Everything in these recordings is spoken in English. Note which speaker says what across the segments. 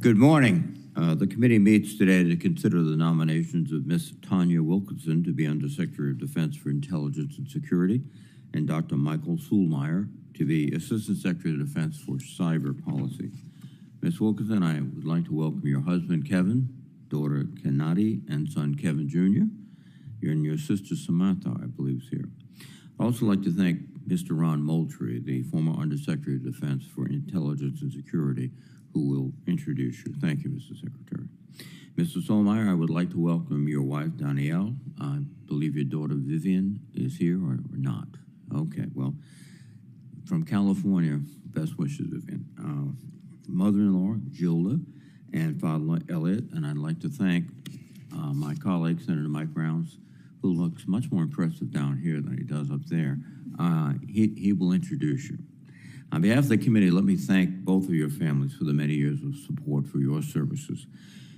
Speaker 1: Good morning. The committee meets today to consider the nominations of Ms. Tonya Wilkerson to be Undersecretary of Defense for Intelligence and Security and Dr. Michael Sulmeyer to be Assistant Secretary of Defense for Cyber Policy. Ms. Wilkerson, I would like to welcome your husband, Kevin, daughter, Kennedy, and son, Kevin Jr., and your sister, Samantha, I believe, is here. I'd also like to thank Mr. Ron Moultrie, the former Undersecretary of Defense for Intelligence and Security, who will introduce you. Thank you, Mr. Secretary. Mr. Sulmeyer, I would like to welcome your wife, Danielle. I believe your daughter, Vivian, is here or not? Okay, well, from California, best wishes, Vivian. Mother-in-law, Gilda, and father-in-law, Elliot, and I'd like to thank my colleague, Senator Mike Rounds, who looks much more impressive down here than he does up there. He will introduce you. On behalf of the committee, let me thank both of your families for the many years of support for your services.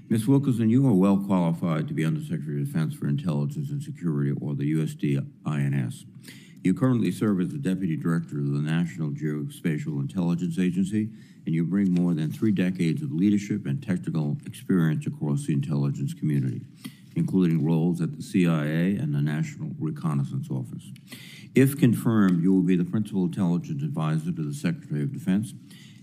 Speaker 1: Ms. Wilkerson, you are well qualified to be Undersecretary of Defense for Intelligence and Security, or the USD-INS. You currently serve as the Deputy Director of the National Geospatial Intelligence Agency, and you bring more than 3 decades of leadership and technical experience across the intelligence community, including roles at the CIA and the National Reconnaissance Office. If confirmed, you will be the Principal Intelligence Advisor to the Secretary of Defense.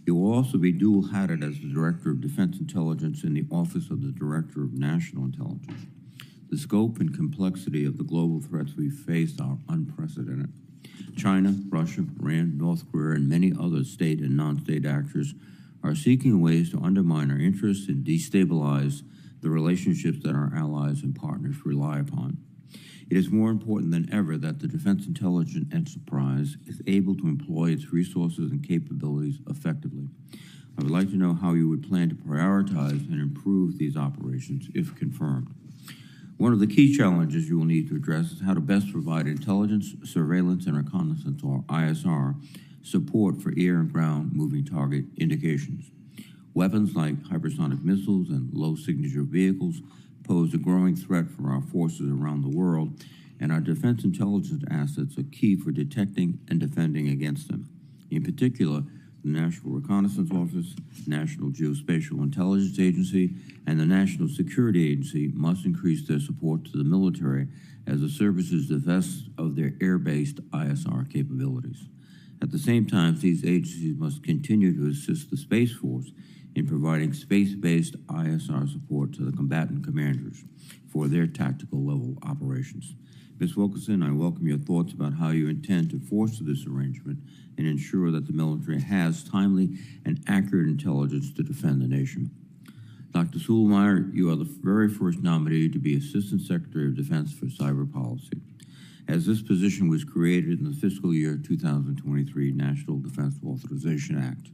Speaker 1: You will also be dual-hatted as the Director of Defense Intelligence in the Office of the Director of National Intelligence. The scope and complexity of the global threats we face are unprecedented. China, Russia, Iran, North Korea, and many other state and non-state actors are seeking ways to undermine our interests and destabilize the relationships that our allies and partners rely upon. It is more important than ever that the defense intelligence enterprise is able to employ its resources and capabilities effectively. I would like to know how you would plan to prioritize and improve these operations if confirmed. One of the key challenges you will need to address is how to best provide intelligence, surveillance, and reconnaissance, or ISR, support for air and ground moving target indications. Weapons like hypersonic missiles and low-signature vehicles pose a growing threat for our forces around the world, and our defense intelligence assets are key for detecting and defending against them. In particular, the National Reconnaissance Office, National Geospatial Intelligence Agency, and the National Security Agency must increase their support to the military as the services divest of their air-based ISR capabilities. At the same time, these agencies must continue to assist the Space Force in providing space-based ISR support to the combatant commanders for their tactical level operations. Ms. Wilkerson, I welcome your thoughts about how you intend to foster this arrangement and ensure that the military has timely and accurate intelligence to defend the nation. Dr. Sulmeyer, you are the very first nominee to be Assistant Secretary of Defense for Cyber Policy, as this position was created in the fiscal year 2023 National Defense Authorization Act.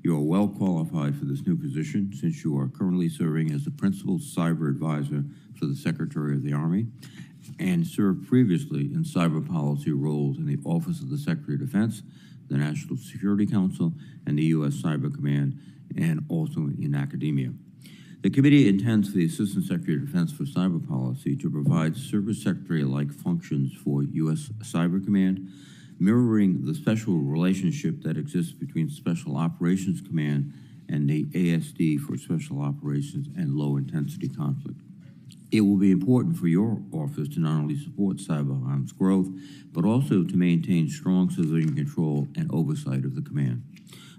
Speaker 1: You are well qualified for this new position since you are currently serving as the Principal Cyber Advisor for the Secretary of the Army and served previously in cyber policy roles in the Office of the Secretary of Defense, the National Security Council, and the U.S. Cyber Command, and also in academia. The committee intends for the Assistant Secretary of Defense for Cyber Policy to provide Service Secretary-like functions for U.S. Cyber Command, mirroring the special relationship that exists between Special Operations Command and the ASD for Special Operations and Low-Intensity Conflict. It will be important for your office to not only support cyber arms growth, but also to maintain strong civilian control and oversight of the command.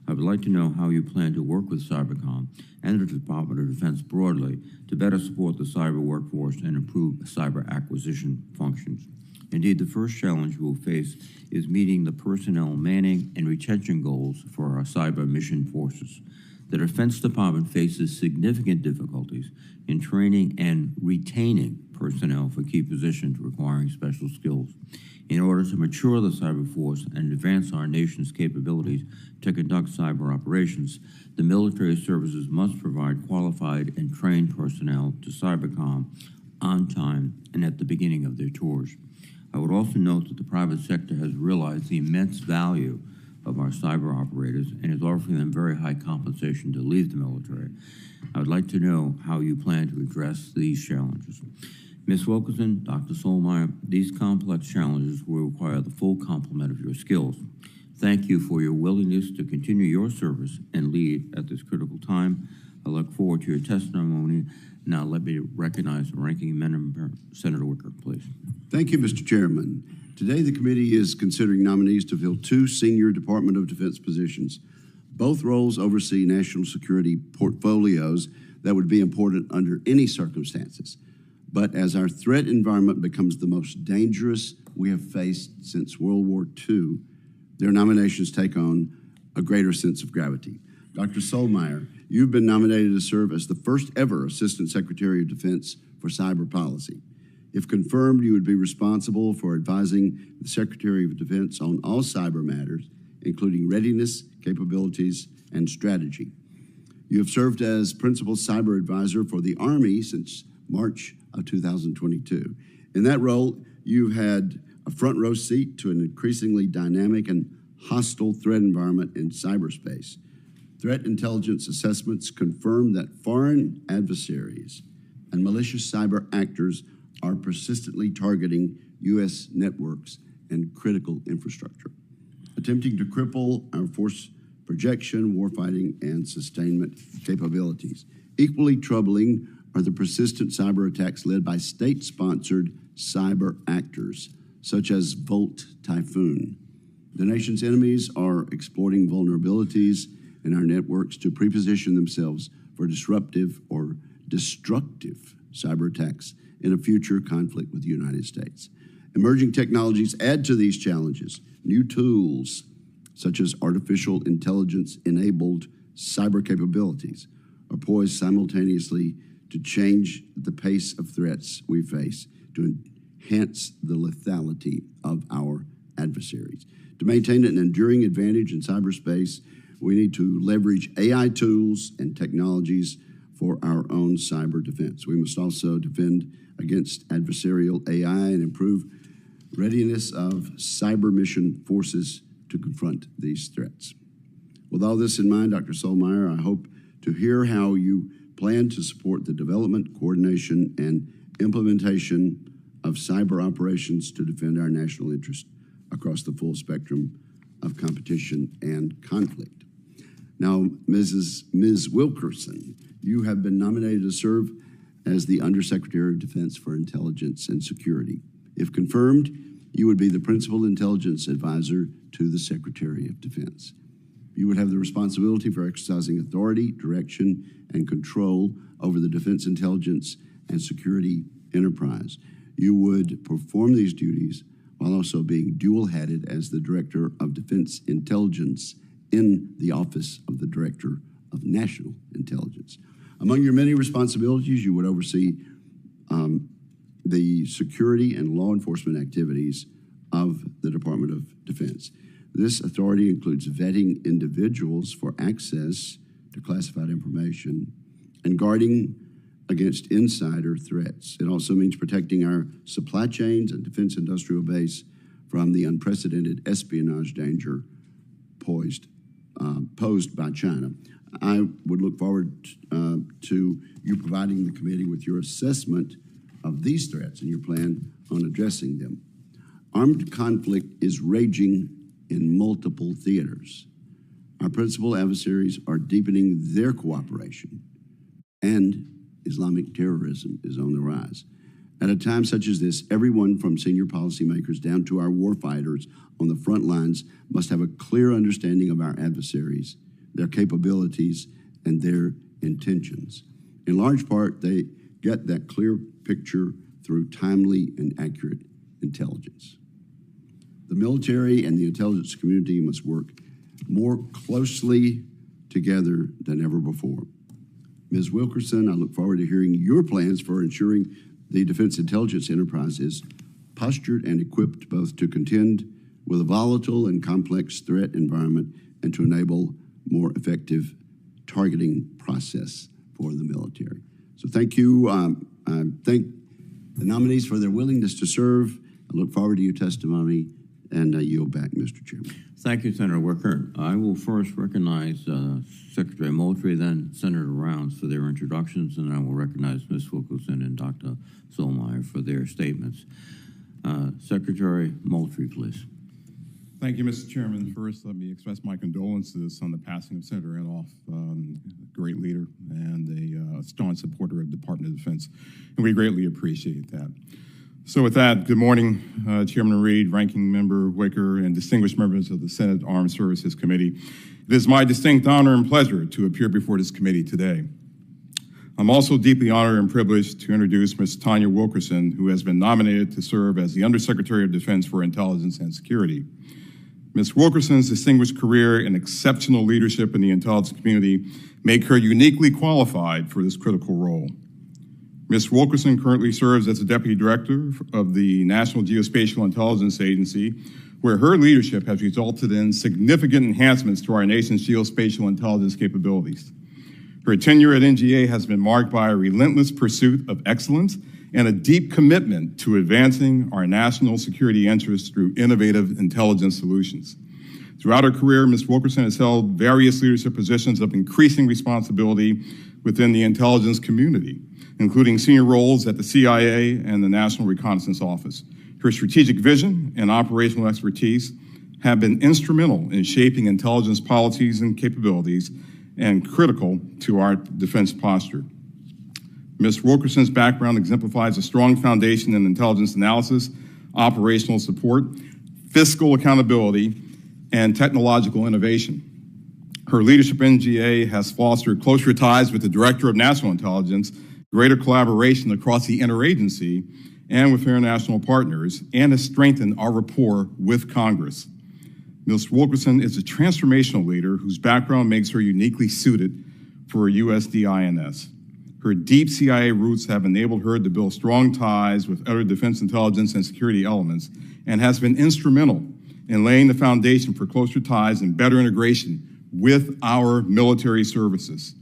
Speaker 1: I would like to know how you plan to work with Cybercom and the Department of Defense broadly to better support the cyber workforce and improve cyber acquisition functions. Indeed, the first challenge we will face is meeting the personnel manning and retention goals for our cyber mission forces. The Defense Department faces significant difficulties in training and retaining personnel for key positions requiring special skills. In order to mature the cyber force and advance our nation's capabilities to conduct cyber operations, the military services must provide qualified and trained personnel to Cybercom on time and at the beginning of their tours. I would also note that the private sector has realized the immense value of our cyber operators and is offering them very high compensation to leave the military. I would like to know how you plan to address these challenges. Ms. Wilkerson, Dr. Sulmeyer, these complex challenges will require the full complement of your skills. Thank you for your willingness to continue your service and lead at this critical time. I look forward to your testimony. Now let me recognize the ranking member, Senator Wicker, please.
Speaker 2: Thank you, Mr. Chairman. Today, the committee is considering nominees to fill 2 senior Department of Defense positions. Both roles oversee national security portfolios that would be important under any circumstances. But as our threat environment becomes the most dangerous we have faced since World War II, their nominations take on a greater sense of gravity. Dr. Sulmeyer, you've been nominated to serve as the first ever Assistant Secretary of Defense for Cyber Policy. If confirmed, you would be responsible for advising the Secretary of Defense on all cyber matters, including readiness, capabilities, and strategy. You have served as Principal Cyber Advisor for the Army since March of 2022. In that role, you've had a front row seat to an increasingly dynamic and hostile threat environment in cyberspace. Threat intelligence assessments confirm that foreign adversaries and malicious cyber actors are persistently targeting U.S. networks and critical infrastructure, attempting to cripple our force projection, warfighting, and sustainment capabilities. Equally troubling are the persistent cyber attacks led by state-sponsored cyber actors, such as Volt Typhoon. The nation's enemies are exploiting vulnerabilities in our networks to preposition themselves for disruptive or destructive cyber attacks in a future conflict with the United States. Emerging technologies add to these challenges. New tools, such as artificial intelligence-enabled cyber capabilities, are poised simultaneously to change the pace of threats we face, to enhance the lethality of our adversaries. To maintain an enduring advantage in cyberspace, we need to leverage AI tools and technologies for our own cyber defense. We must also defend against adversarial AI and improve readiness of cyber mission forces to confront these threats. With all this in mind, Dr. Sulmeyer, I hope to hear how you plan to support the development, coordination, and implementation of cyber operations to defend our national interest across the full spectrum of competition and conflict. Now, Ms. Wilkerson, you have been nominated to serve as the Undersecretary of Defense for Intelligence and Security. If confirmed, you would be the Principal Intelligence Advisor to the Secretary of Defense. You would have the responsibility for exercising authority, direction, and control over the defense intelligence and security enterprise. You would perform these duties while also being dual-headed as the Director of Defense Intelligence in the Office of the Director of National Intelligence. Among your many responsibilities, you would oversee the security and law enforcement activities of the Department of Defense. This authority includes vetting individuals for access to classified information and guarding against insider threats. It also means protecting our supply chains and defense industrial base from the unprecedented espionage danger posed by China. I would look forward to you providing the committee with your assessment of these threats and your plan on addressing them. Armed conflict is raging in multiple theaters. Our principal adversaries are deepening their cooperation, and Islamic terrorism is on the rise. At a time such as this, everyone from senior policymakers down to our warfighters on the front lines must have a clear understanding of our adversaries, their capabilities, and their intentions. In large part, they get that clear picture through timely and accurate intelligence. The military and the intelligence community must work more closely together than ever before. Ms. Wilkerson, I look forward to hearing your plans for ensuring the defense intelligence enterprise is postured and equipped both to contend with a volatile and complex threat environment and to enable more effective targeting process for the military. So thank you. I thank the nominees for their willingness to serve. I look forward to your testimony, and I yield back, Mr. Chairman.
Speaker 1: Thank you, Senator Wicker. I will first recognize Secretary Moultrie, then Senator Rounds for their introductions, and I will recognize Ms. Wilkerson and Dr. Sulmeyer for their statements. Secretary Moultrie, please.
Speaker 3: Thank you, Mr. Chairman. First, let me express my condolences on the passing of Senator Inhofe, a great leader and a strong supporter of the Department of Defense, and we greatly appreciate that. So with that, good morning, Chairman Reed, Ranking Member Wicker, and distinguished members of the Senate Armed Services Committee. It is my distinct honor and pleasure to appear before this committee today. I'm also deeply honored and privileged to introduce Ms. Tonya Wilkerson, who has been nominated to serve as the Undersecretary of Defense for Intelligence and Security. Ms. Wilkerson's distinguished career and exceptional leadership in the intelligence community make her uniquely qualified for this critical role. Ms. Wilkerson currently serves as the Deputy Director of the National Geospatial Intelligence Agency, where her leadership has resulted in significant enhancements to our nation's geospatial intelligence capabilities. Her tenure at NGA has been marked by a relentless pursuit of excellence and a deep commitment to advancing our national security interests through innovative intelligence solutions. Throughout her career, Ms. Wilkerson has held various leadership positions of increasing responsibility within the intelligence community, including senior roles at the CIA and the National Reconnaissance Office. Her strategic vision and operational expertise have been instrumental in shaping intelligence policies and capabilities and critical to our defense posture. Ms. Wilkerson's background exemplifies a strong foundation in intelligence analysis, operational support, fiscal accountability, and technological innovation. Her leadership in NGA has fostered closer ties with the Director of National Intelligence, greater collaboration across the interagency and with international partners, and has strengthened our rapport with Congress. Ms. Wilkerson is a transformational leader whose background makes her uniquely suited for USDINS. Her deep CIA roots have enabled her to build strong ties with other defense intelligence and security elements, and has been instrumental in laying the foundation for closer ties and better integration with our military services.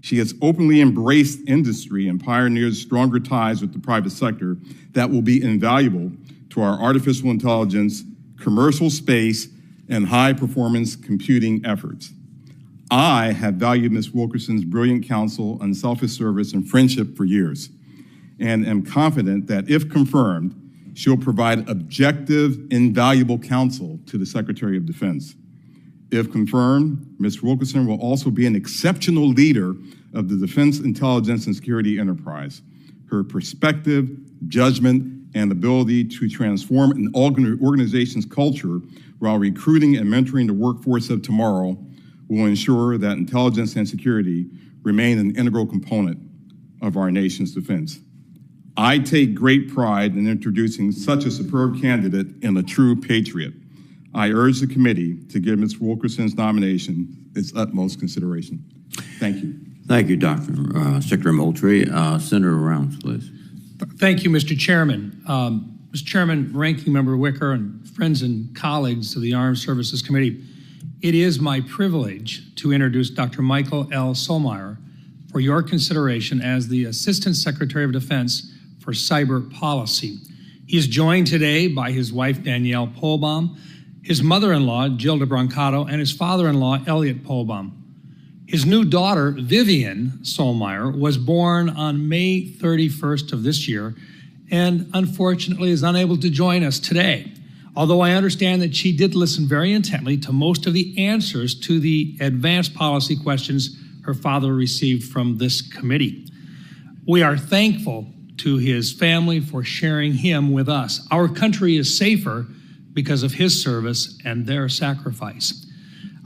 Speaker 3: She has openly embraced industry and pioneered stronger ties with the private sector that will be invaluable to our artificial intelligence, commercial space, and high-performance computing efforts. I have valued Ms. Wilkerson's brilliant counsel, unselfish service, and friendship for years, and am confident that if confirmed, she'll provide objective, invaluable counsel to the Secretary of Defense. If confirmed, Ms. Wilkerson will also be an exceptional leader of the defense, intelligence, and security enterprise. Her perspective, judgment, and ability to transform an organization's culture while recruiting and mentoring the workforce of tomorrow will ensure that intelligence and security remain an integral component of our nation's defense. I take great pride in introducing such a superb candidate and a true patriot. I urge the committee to give Ms. Wilkerson's nomination its utmost consideration. Thank you.
Speaker 1: Thank you, Dr. Secretary Moultrie. Senator Rounds, please.
Speaker 4: Thank you, Mr. Chairman. Mr. Chairman, Ranking Member Wicker, and friends and colleagues of the Armed Services Committee, it is my privilege to introduce Dr. Michael L. Sulmeyer for your consideration as the Assistant Secretary of Defense for Cyber Policy. He is joined today by his wife, Danielle Polbaum, his mother-in-law, Gilda Brancato, and his father-in-law, Elliot Polbaum. His new daughter, Vivian Sulmeyer, was born on May 31st of this year and unfortunately is unable to join us today, although I understand that she did listen very intently to most of the answers to the advanced policy questions her father received from this committee. We are thankful to his family for sharing him with us. Our country is safer because of his service and their sacrifice.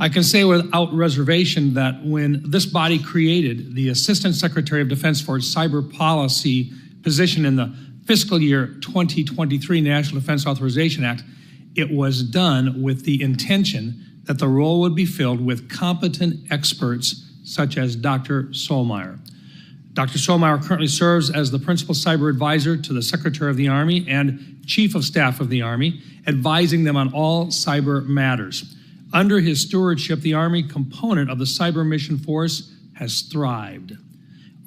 Speaker 4: I can say without reservation that when this body created the Assistant Secretary of Defense for Cyber Policy position in the fiscal year 2023 National Defense Authorization Act, it was done with the intention that the role would be filled with competent experts such as Dr. Sulmeyer. Dr. Sulmeyer currently serves as the Principal Cyber Advisor to the Secretary of the Army and Chief of Staff of the Army, advising them on all cyber matters. Under his stewardship, the Army component of the Cyber Mission Force has thrived.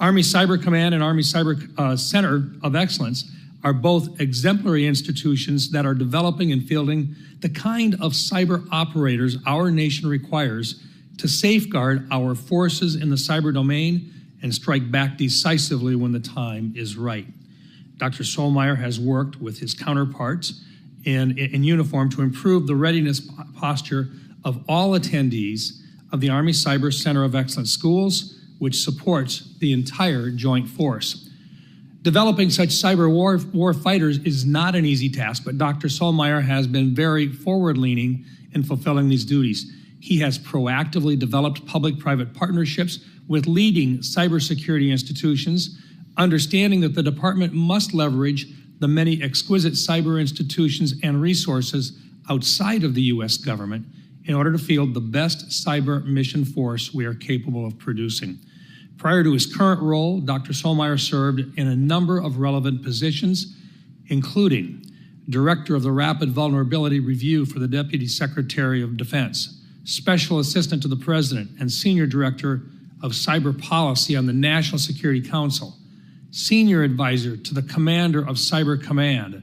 Speaker 4: Army Cyber Command and Army Cyber Center of Excellence are both exemplary institutions that are developing and fielding the kind of cyber operators our nation requires to safeguard our forces in the cyber domain and strike back decisively when the time is right. Dr. Sulmeyer has worked with his counterparts in uniform to improve the readiness posture of all attendees of the Army Cyber Center of Excellence schools, which supports the entire joint force. Developing such cyber war fighters is not an easy task, but Dr. Sulmeyer has been very forward-leaning in fulfilling these duties. He has proactively developed public-private partnerships with leading cybersecurity institutions, understanding that the department must leverage the many exquisite cyber institutions and resources outside of the U.S. government in order to field the best cyber mission force we are capable of producing. Prior to his current role, Dr. Sulmeyer served in a number of relevant positions, including Director of the Rapid Vulnerability Review for the Deputy Secretary of Defense, Special Assistant to the President, and Senior Director of Cyber Policy on the National Security Council, Senior Advisor to the Commander of Cyber Command,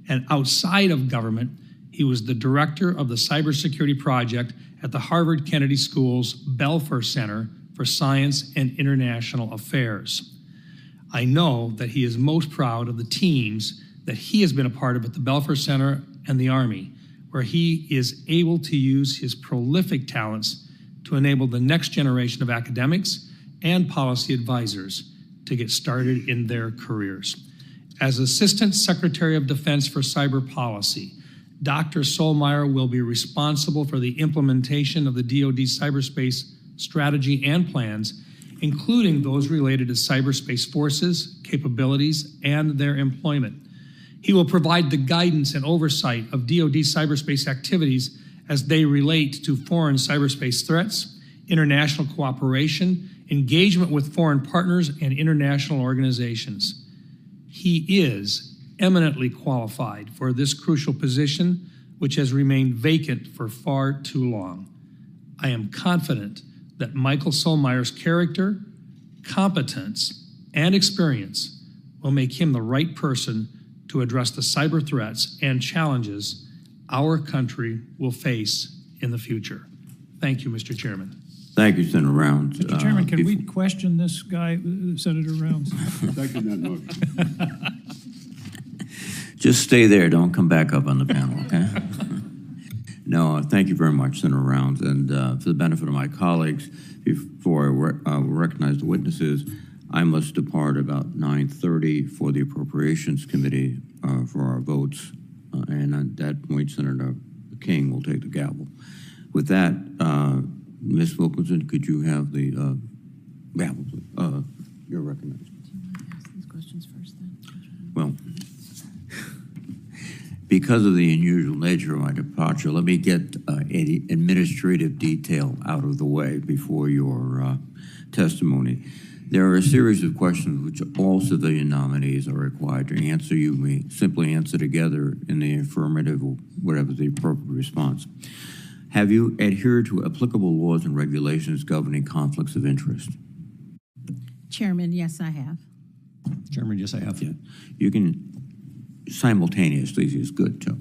Speaker 4: and outside of government, he was the Director of the Cybersecurity Project at the Harvard Kennedy School's Belfer Center for Science and International Affairs. I know that he is most proud of the teams that he has been a part of at the Belfer Center and the Army, where he is able to use his prolific talents to enable the next generation of academics and policy advisors to get started in their careers. As Assistant Secretary of Defense for Cyber Policy, Dr. Sulmeyer will be responsible for the implementation of the DoD cyberspace strategy and plans, including those related to cyberspace forces, capabilities, and their employment. He will provide the guidance and oversight of DoD cyberspace activities as they relate to foreign cyberspace threats, international cooperation, engagement with foreign partners, and international organizations. He is eminently qualified for this crucial position, which has remained vacant for far too long. I am confident that Michael Sulmeyer's character, competence, and experience will make him the right person to address the cyber threats and challenges our country will face in the future. Thank you, Mr. Chairman.
Speaker 1: Thank you, Senator Rounds.
Speaker 5: Mr. Chairman, can we question this guy, Senator Rounds?
Speaker 2: Second that motion.
Speaker 1: Just stay there. Don't come back up on the panel, okay? No, thank you very much, Senator Rounds. And for the benefit of my colleagues, before I recognize the witnesses, I must depart about 9:30 for the Appropriations Committee for our votes. And at that point, Senator King will take the gavel. With that, Ms. Wilkerson, could you have the gavel, please? You're recognized.
Speaker 6: Do you want to ask these questions first, then?
Speaker 1: Well, because of the unusual nature of my departure, let me get any administrative detail out of the way before your testimony. There are a series of questions which all civilian nominees are required to answer. You may simply answer together in the affirmative or whatever the appropriate response. Have you adhered to applicable laws and regulations governing conflicts of interest?
Speaker 6: Chairman, yes, I have.
Speaker 5: Chairman, yes, I have.
Speaker 1: Yeah. You can simultaneously is good too.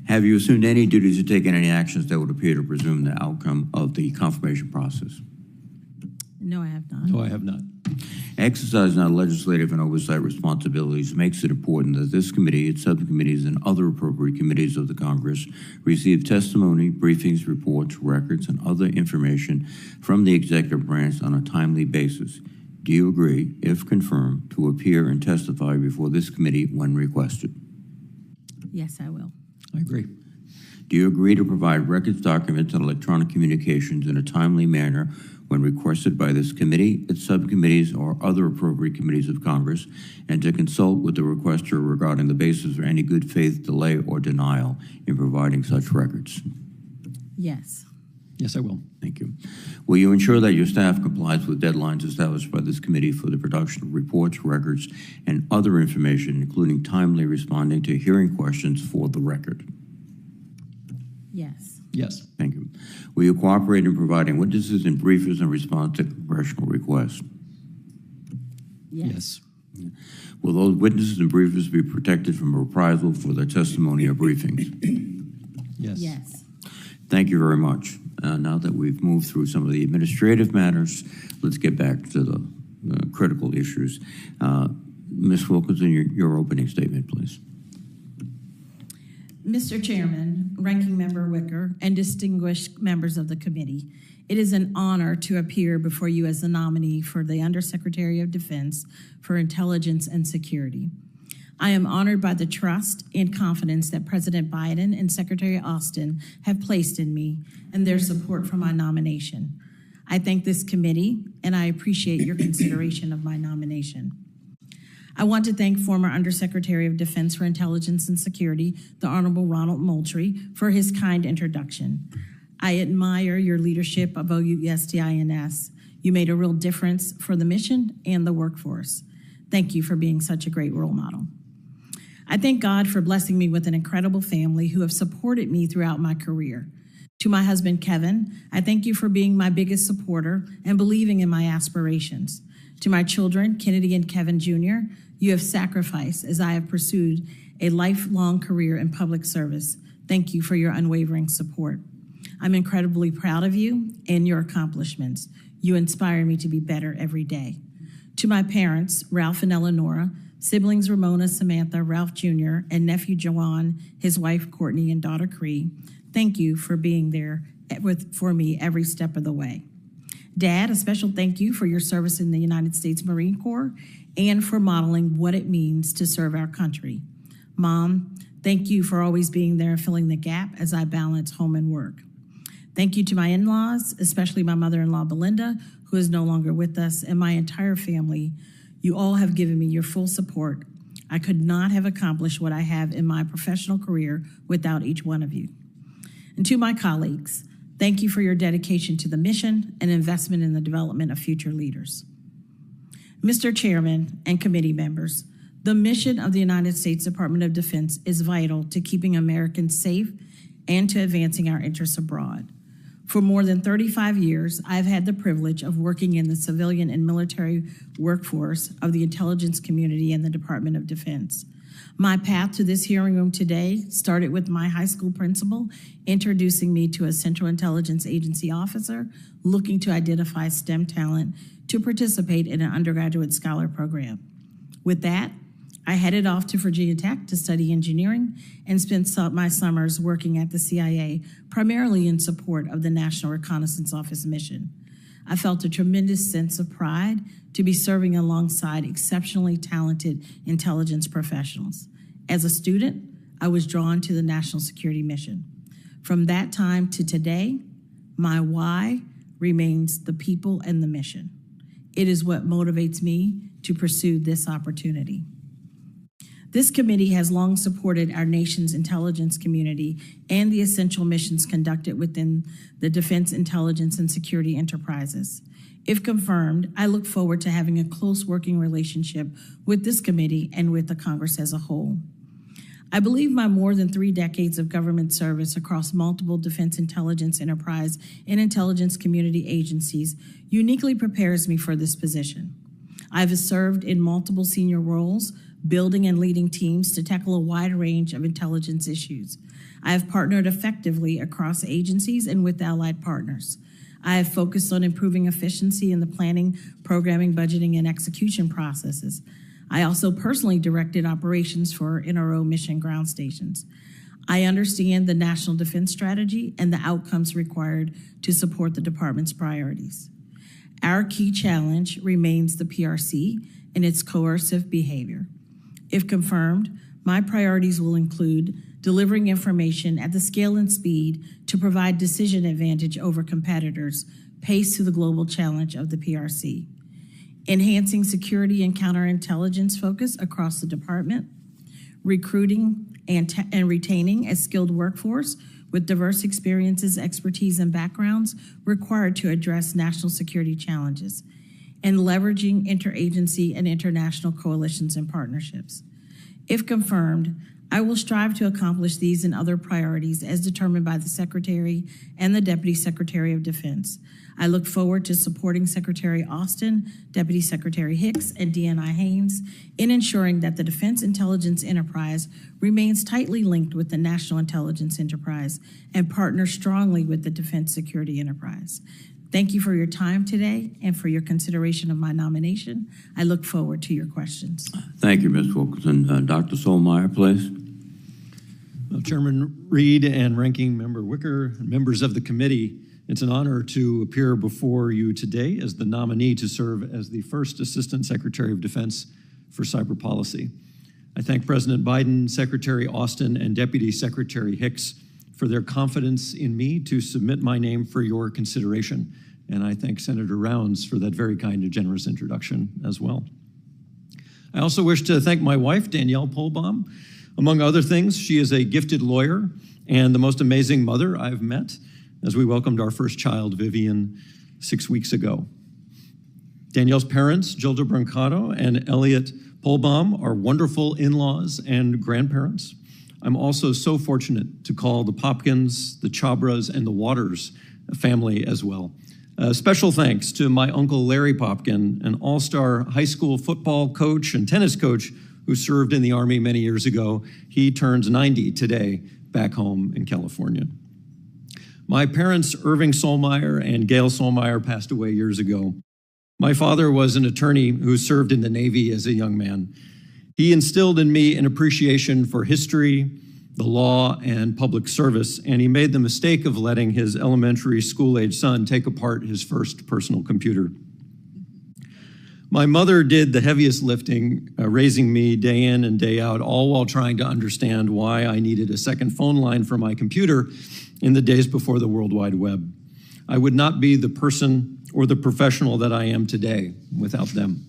Speaker 1: Have you assumed any duties or taken any actions that would appear to presume the outcome of the confirmation process?
Speaker 6: No, I have not.
Speaker 5: No, I have not.
Speaker 1: Exercising our legislative and oversight responsibilities makes it important that this committee, its subcommittees, and other appropriate committees of the Congress receive testimony, briefings, reports, records, and other information from the executive branch on a timely basis. Do you agree, if confirmed, to appear and testify before this committee when requested?
Speaker 6: Yes, I will.
Speaker 5: I agree.
Speaker 1: Do you agree to provide records, documents, and electronic communications in a timely manner when requested by this committee, its subcommittees, or other appropriate committees of Congress, and to consult with the requester regarding the basis for any good faith delay or denial in providing such records?
Speaker 6: Yes.
Speaker 5: Yes, I will.
Speaker 1: Thank you. Will you ensure that your staff complies with deadlines established by this committee for the production of reports, records, and other information, including timely responding to hearing questions for the record?
Speaker 6: Yes.
Speaker 5: Yes.
Speaker 1: Thank you. Will you cooperate in providing witnesses and briefers in response to congressional requests?
Speaker 6: Yes.
Speaker 5: Yes.
Speaker 1: Will those witnesses and briefers be protected from reprisal for their testimony or briefings?
Speaker 5: Yes.
Speaker 6: Yes.
Speaker 1: Thank you very much. Now that we've moved through some of the administrative matters, let's get back to the critical issues. Ms. Wilkerson, your opening statement, please.
Speaker 6: Mr. Chairman, Ranking Member Wicker, and distinguished members of the committee, it is an honor to appear before you as the nominee for the Undersecretary of Defense for Intelligence and Security. I am honored by the trust and confidence that President Biden and Secretary Austin have placed in me and their support for my nomination. I thank this committee, and I appreciate your consideration of my nomination. I want to thank former Undersecretary of Defense for Intelligence and Security, the Honorable Ronald Moultrie, for his kind introduction. I admire your leadership of OUSDINS. You made a real difference for the mission and the workforce. Thank you for being such a great role model. I thank God for blessing me with an incredible family who have supported me throughout my career. To my husband, Kevin, I thank you for being my biggest supporter and believing in my aspirations. To my children, Kennedy and Kevin Jr., you have sacrificed as I have pursued a lifelong career in public service. Thank you for your unwavering support. I'm incredibly proud of you and your accomplishments. You inspire me to be better every day. To my parents, Ralph and Eleonora, siblings Ramona, Samantha, Ralph Jr., and nephew Joanne, his wife Courtney, and daughter Cree, thank you for being there for me every step of the way. Dad, a special thank you for your service in the United States Marine Corps and for modeling what it means to serve our country. Mom, thank you for always being there and filling the gap as I balance home and work. Thank you to my in-laws, especially my mother-in-law, Belinda, who is no longer with us, and my entire family. You all have given me your full support. I could not have accomplished what I have in my professional career without each one of you. And to my colleagues, thank you for your dedication to the mission and investment in the development of future leaders. Mr. Chairman and committee members, the mission of the United States Department of Defense is vital to keeping Americans safe and to advancing our interests abroad. For more than 35 years, I've had the privilege of working in the civilian and military workforce of the intelligence community and the Department of Defense. My path to this hearing room today started with my high school principal introducing me to a Central Intelligence Agency officer looking to identify STEM talent to participate in an undergraduate scholar program. With that, I headed off to Virginia Tech to study engineering and spent my summers working at the CIA, primarily in support of the National Reconnaissance Office mission. I felt a tremendous sense of pride to be serving alongside exceptionally talented intelligence professionals. As a student, I was drawn to the national security mission. From that time to today, my why remains the people and the mission. It is what motivates me to pursue this opportunity. This committee has long supported our nation's intelligence community and the essential missions conducted within the defense, intelligence, and security enterprises. If confirmed, I look forward to having a close working relationship with this committee and with the Congress as a whole. I believe my more than 3 decades of government service across multiple defense intelligence enterprise and intelligence community agencies uniquely prepares me for this position. I've served in multiple senior roles, building and leading teams to tackle a wide range of intelligence issues. I have partnered effectively across agencies and with allied partners. I have focused on improving efficiency in the planning, programming, budgeting, and execution processes. I also personally directed operations for NRO mission ground stations. I understand the national defense strategy and the outcomes required to support the department's priorities. Our key challenge remains the PRC and its coercive behavior. If confirmed, my priorities will include delivering information at the scale and speed to provide decision advantage over competitors, paced to the global challenge of the PRC, enhancing security and counterintelligence focus across the department, recruiting and retaining a skilled workforce with diverse experiences, expertise, and backgrounds required to address national security challenges, and leveraging interagency and international coalitions and partnerships. If confirmed, I will strive to accomplish these and other priorities as determined by the Secretary and the Deputy Secretary of Defense. I look forward to supporting Secretary Austin, Deputy Secretary Hicks, and DNI Haynes in ensuring that the Defense Intelligence Enterprise remains tightly linked with the National Intelligence Enterprise and partners strongly with the Defense Security Enterprise. Thank you for your time today and for your consideration of my nomination. I look forward to your questions.
Speaker 1: Thank you, Ms. Wilkerson. Dr. Sulmeyer, please.
Speaker 7: Chairman Reed and Ranking Member Wicker, members of the committee, it's an honor to appear before you today as the nominee to serve as the first Assistant Secretary of Defense for Cyber Policy. I thank President Biden, Secretary Austin, and Deputy Secretary Hicks for their confidence in me to submit my name for your consideration. And I thank Senator Rounds for that very kind and generous introduction as well. I also wish to thank my wife, Danielle Polbaum. Among other things, she is a gifted lawyer and the most amazing mother I've met, as we welcomed our first child, Vivian, 6 weeks ago. Danielle's parents, Gilda Brancato and Elliot Polbaum, are wonderful in-laws and grandparents. I'm also so fortunate to call the Popkins, the Chabras, and the Waters family as well. Special thanks to my uncle Larry Popkin, an all-star high school football coach and tennis coach who served in the Army many years ago. He turns 90 today back home in California. My parents, Irving Sulmeyer and Gail Sulmeyer, passed away years ago. My father was an attorney who served in the Navy as a young man. He instilled in me an appreciation for history, the law, and public service, and he made the mistake of letting his elementary school-age son take apart his first personal computer. My mother did the heaviest lifting, raising me day in and day out, all while trying to understand why I needed a second phone line for my computer in the days before the World Wide Web. I would not be the person or the professional that I am today without them.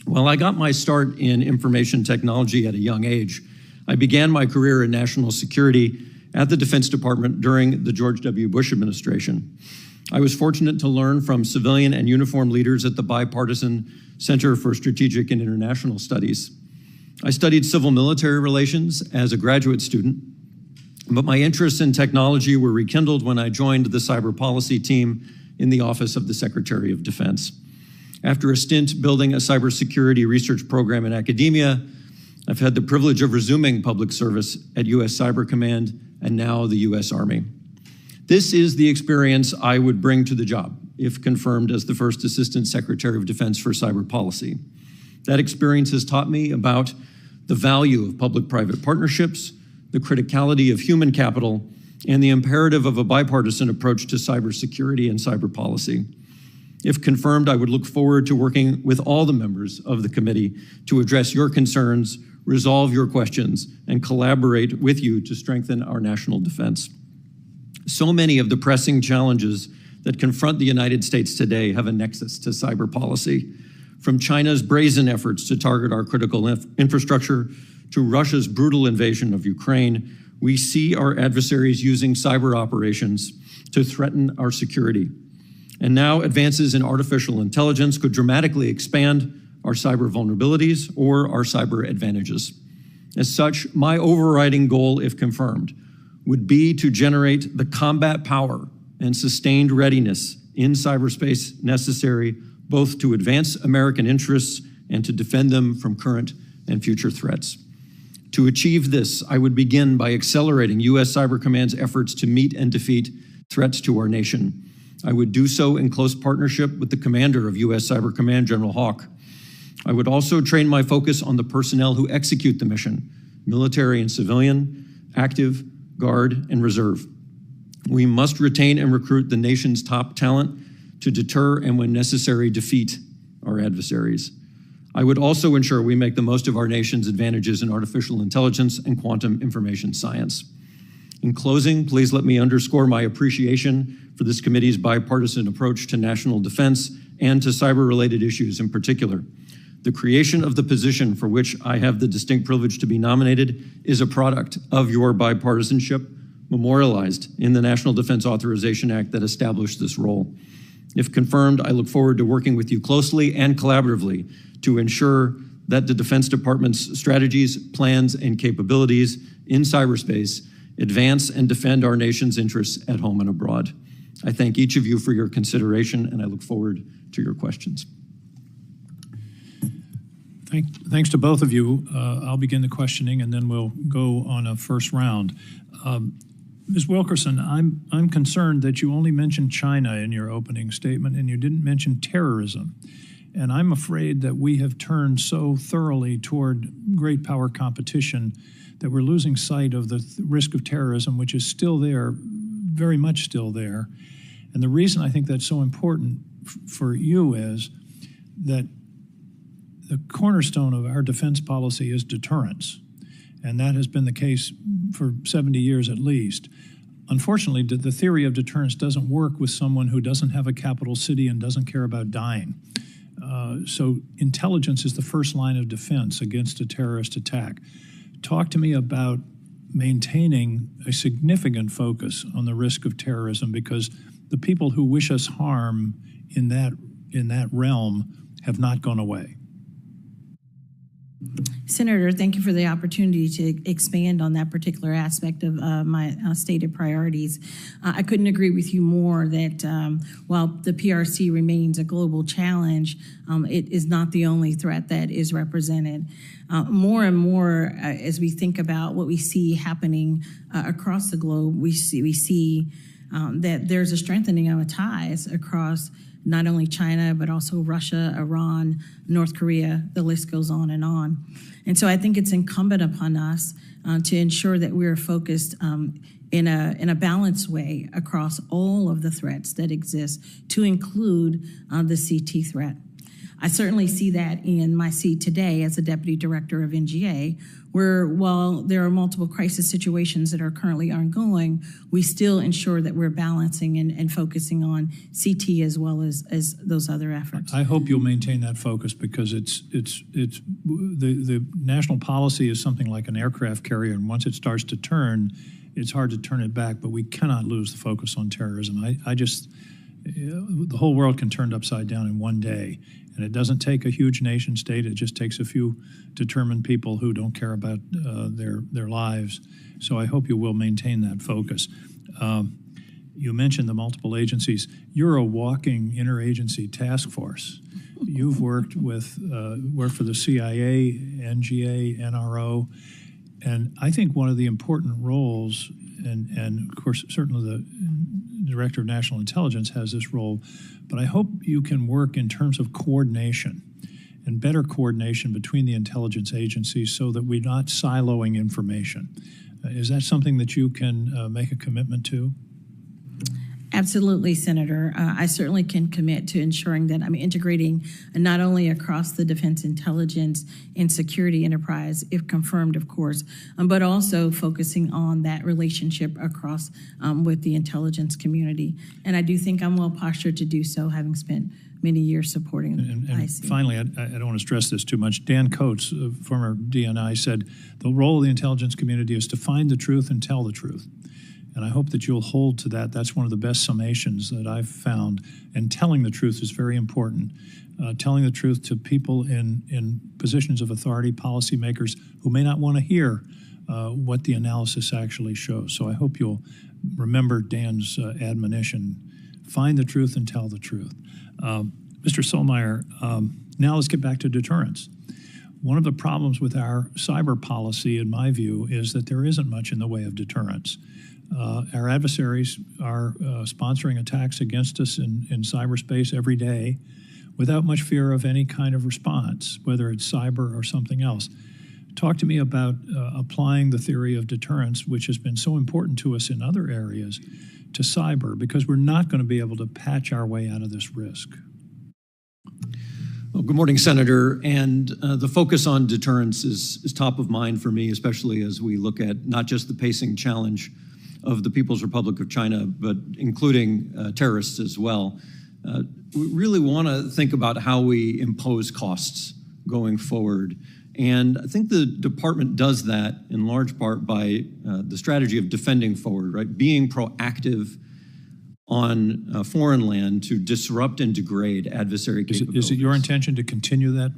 Speaker 7: While I got my start in information technology at a young age, I began my career in national security at the Defense Department during the George W. Bush administration. I was fortunate to learn from civilian and uniformed leaders at the Bipartisan Center for Strategic and International Studies. I studied civil-military relations as a graduate student, but my interests in technology were rekindled when I joined the cyber policy team in the Office of the Secretary of Defense. After a stint building a cybersecurity research program in academia, I've had the privilege of resuming public service at U.S. Cyber Command and now the U.S. Army. This is the experience I would bring to the job if confirmed as the first Assistant Secretary of Defense for Cyber Policy. That experience has taught me about the value of public-private partnerships, the criticality of human capital, and the imperative of a bipartisan approach to cybersecurity and cyber policy. If confirmed, I would look forward to working with all the members of the committee to address your concerns, resolve your questions, and collaborate with you to strengthen our national defense. So many of the pressing challenges that confront the United States today have a nexus to cyber policy, from China's brazen efforts to target our critical infrastructure to Russia's brutal invasion of Ukraine. We see our adversaries using cyber operations to threaten our security. And now advances in artificial intelligence could dramatically expand our cyber vulnerabilities or our cyber advantages. As such, my overriding goal, if confirmed, would be to generate the combat power and sustained readiness in cyberspace necessary both to advance American interests and to defend them from current and future threats. To achieve this, I would begin by accelerating U.S. Cyber Command's efforts to meet and defeat threats to our nation. I would do so in close partnership with the commander of U.S. Cyber Command, General Hawk. I would also train my focus on the personnel who execute the mission, military and civilian, active, guard, and reserve. We must retain and recruit the nation's top talent to deter and, when necessary, defeat our adversaries. I would also ensure we make the most of our nation's advantages in artificial intelligence and quantum information science. In closing, please let me underscore my appreciation for this committee's bipartisan approach to national defense and to cyber-related issues in particular. The creation of the position for which I have the distinct privilege to be nominated is a product of your bipartisanship, memorialized in the National Defense Authorization Act that established this role. If confirmed, I look forward to working with you closely and collaboratively to ensure that the Defense Department's strategies, plans, and capabilities in cyberspace advance and defend our nation's interests at home and abroad. I thank each of you for your consideration, and I look forward to your questions.
Speaker 5: Thanks to both of you. I'll begin the questioning, and then we'll go on a first round. Ms. Wilkerson, I'm concerned that you only mentioned China in your opening statement, and you didn't mention terrorism. And I'm afraid that we have turned so thoroughly toward great power competition that we're losing sight of the risk of terrorism, which is still there, very much still there. And the reason I think that's so important for you is that the cornerstone of our defense policy is deterrence. And that has been the case for 70 years at least. Unfortunately, the theory of deterrence doesn't work with someone who doesn't have a capital city and doesn't care about dying. So intelligence is the first line of defense against a terrorist attack. Talk to me about maintaining a significant focus on the risk of terrorism, because the people who wish us harm in that realm have not gone away.
Speaker 6: Senator, thank you for the opportunity to expand on that particular aspect of my stated priorities. I couldn't agree with you more that while the PRC remains a global challenge, it is not the only threat that is represented. More and more, as we think about what we see happening across the globe, we see that there's a strengthening of ties across not only China, but also Russia, Iran, North Korea, the list goes on. And so I think it's incumbent upon us to ensure that we're focused in a balanced way across all of the threats that exist, to include the CT threat. I certainly see that in my seat today as a deputy director of NGA, where while there are multiple crisis situations that are currently ongoing, we still ensure that we're balancing and focusing on CT as well as those other efforts.
Speaker 5: I hope you'll maintain that focus, because it's the national policy is something like an aircraft carrier, and once it starts to turn, it's hard to turn it back, but we cannot lose the focus on terrorism. The whole world can turn upside down in one day. And it doesn't take a huge nation state. It just takes a few determined people who don't care about their lives. So I hope you will maintain that focus. You mentioned the multiple agencies. You're a walking interagency task force. You've worked for the CIA, NGA, NRO, and I think one of the important roles, and of course certainly the Director of National Intelligence has this role, but I hope you can work in terms of coordination and better coordination between the intelligence agencies so that we're not siloing information. Is that something that you can make a commitment to?
Speaker 6: Absolutely, Senator. I certainly can commit to ensuring that I'm integrating not only across the defense intelligence and security enterprise, if confirmed, of course, but also focusing on that relationship across with the intelligence community. And I do think I'm well postured to do so, having spent many years supporting
Speaker 5: and
Speaker 6: IC.
Speaker 5: Finally, I don't want to stress this too much. Dan Coates, former DNI, said the role of the intelligence community is to find the truth and tell the truth. And I hope that you'll hold to that. That's one of the best summations that I've found. And telling the truth is very important. Telling the truth to people in positions of authority, policymakers who may not want to hear what the analysis actually shows. So I hope you'll remember Dan's admonition. Find the truth and tell the truth. Mr. Sulmeyer, now let's get back to deterrence. One of the problems with our cyber policy, in my view, is that there isn't much in the way of deterrence. Our adversaries are sponsoring attacks against us in cyberspace every day without much fear of any kind of response, whether it's cyber or something else. Talk to me about applying the theory of deterrence, which has been so important to us in other areas, to cyber, because we're not going to be able to patch our way out of this risk.
Speaker 7: Well, good morning, Senator. And the focus on deterrence is top of mind for me, especially as we look at not just the pacing challenge of the People's Republic of China, but including terrorists as well. We really want to think about how we impose costs going forward. And I think the department does that in large part by the strategy of defending forward, right? Being proactive on foreign land to disrupt and degrade adversary capabilities.
Speaker 5: Is it your intention to continue that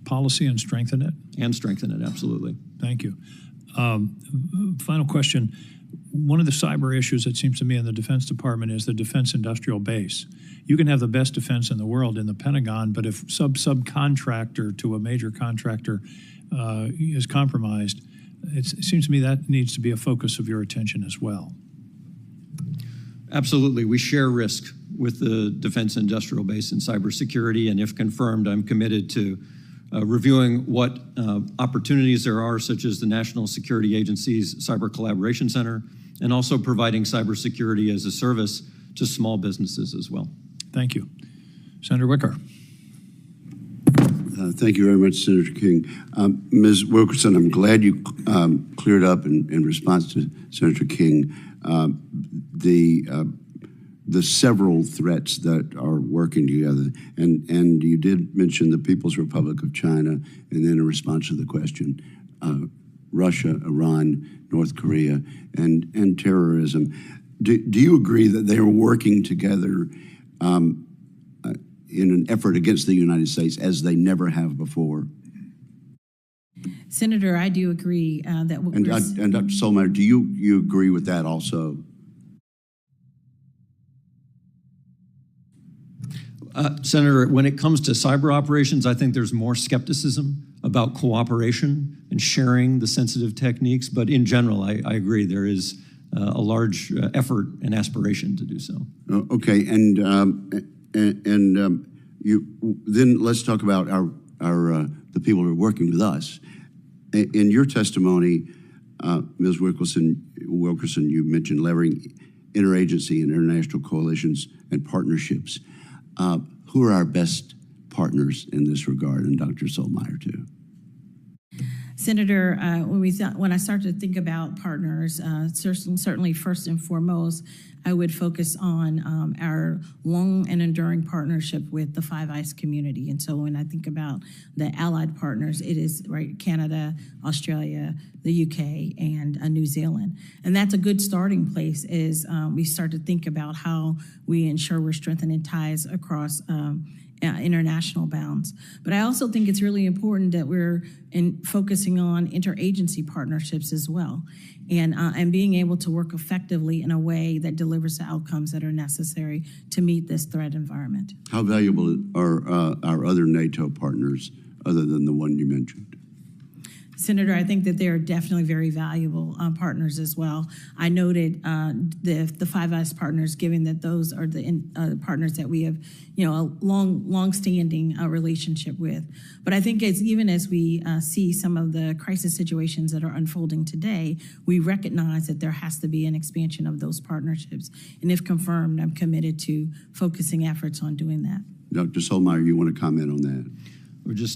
Speaker 5: policy and strengthen it?
Speaker 7: And strengthen it, absolutely.
Speaker 5: Thank you. Final question. One of the cyber issues, it seems to me, in the Defense Department is the defense industrial base. You can have the best defense in the world in the Pentagon, but if subcontractor to a major contractor is compromised, it seems to me that needs to be a focus of your attention as well.
Speaker 7: Absolutely. We share risk with the Defense Industrial Base in cybersecurity, and if confirmed, I'm committed to reviewing what opportunities there are, such as the National Security Agency's Cyber Collaboration Center, and also providing cybersecurity as a service to small businesses as well.
Speaker 5: Thank you. Senator Wicker.
Speaker 2: Thank you very much, Senator King. Ms. Wilkerson, I'm glad you cleared up in response to Senator King the several threats that are working together. And you did mention the People's Republic of China, and then in response to the question, Russia, Iran, North Korea, and terrorism. Do you agree that they are working together in an effort against the United States as they never have before?
Speaker 6: Senator, I do agree that what
Speaker 2: and Dr. Sulmeyer, do you agree with that also?
Speaker 7: Senator, when it comes to cyber operations, I think there's more skepticism about cooperation and sharing the sensitive techniques. But in general, I agree there is a large effort and aspiration to do so.
Speaker 2: Okay, and you then let's talk about the people who are working with us. In your testimony, Ms. Wilkerson, you mentioned leveraging interagency and international coalitions and partnerships. Who are our best partners in this regard, and Dr. Sulmeyer too?
Speaker 6: Senator, when I started to think about partners, certainly first and foremost, I would focus on our long and enduring partnership with the Five Eyes community. And so when I think about the allied partners, it is Canada, Australia, the UK, and New Zealand. And that's a good starting place as we start to think about how we ensure we're strengthening ties across international bounds. But I also think it's really important that we're focusing on interagency partnerships as well, and being able to work effectively in a way that delivers the outcomes that are necessary to meet this threat environment.
Speaker 2: How valuable are our other NATO partners other than the one you mentioned?
Speaker 6: Senator, I think that they are definitely very valuable partners as well. I noted the Five Eyes partners, given that those are the partners that we have, a long-standing relationship with. But I think even as we see some of the crisis situations that are unfolding today, we recognize that there has to be an expansion of those partnerships. And if confirmed, I'm committed to focusing efforts on doing that.
Speaker 2: Dr. Sulmeyer, you want to comment on that?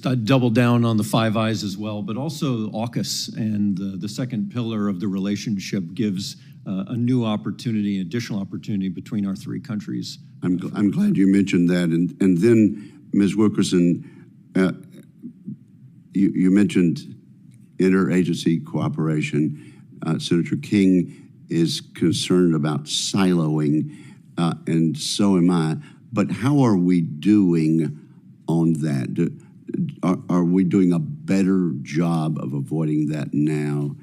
Speaker 7: I'd double down on the Five Eyes as well, but also AUKUS and the second pillar of the relationship gives a new opportunity, additional opportunity between our three countries.
Speaker 2: I'm glad you mentioned that. And then, Ms. Wilkerson, you mentioned interagency cooperation. Senator King is concerned about siloing, and so am I. But how are we doing on that? Are we doing a better job of avoiding that now?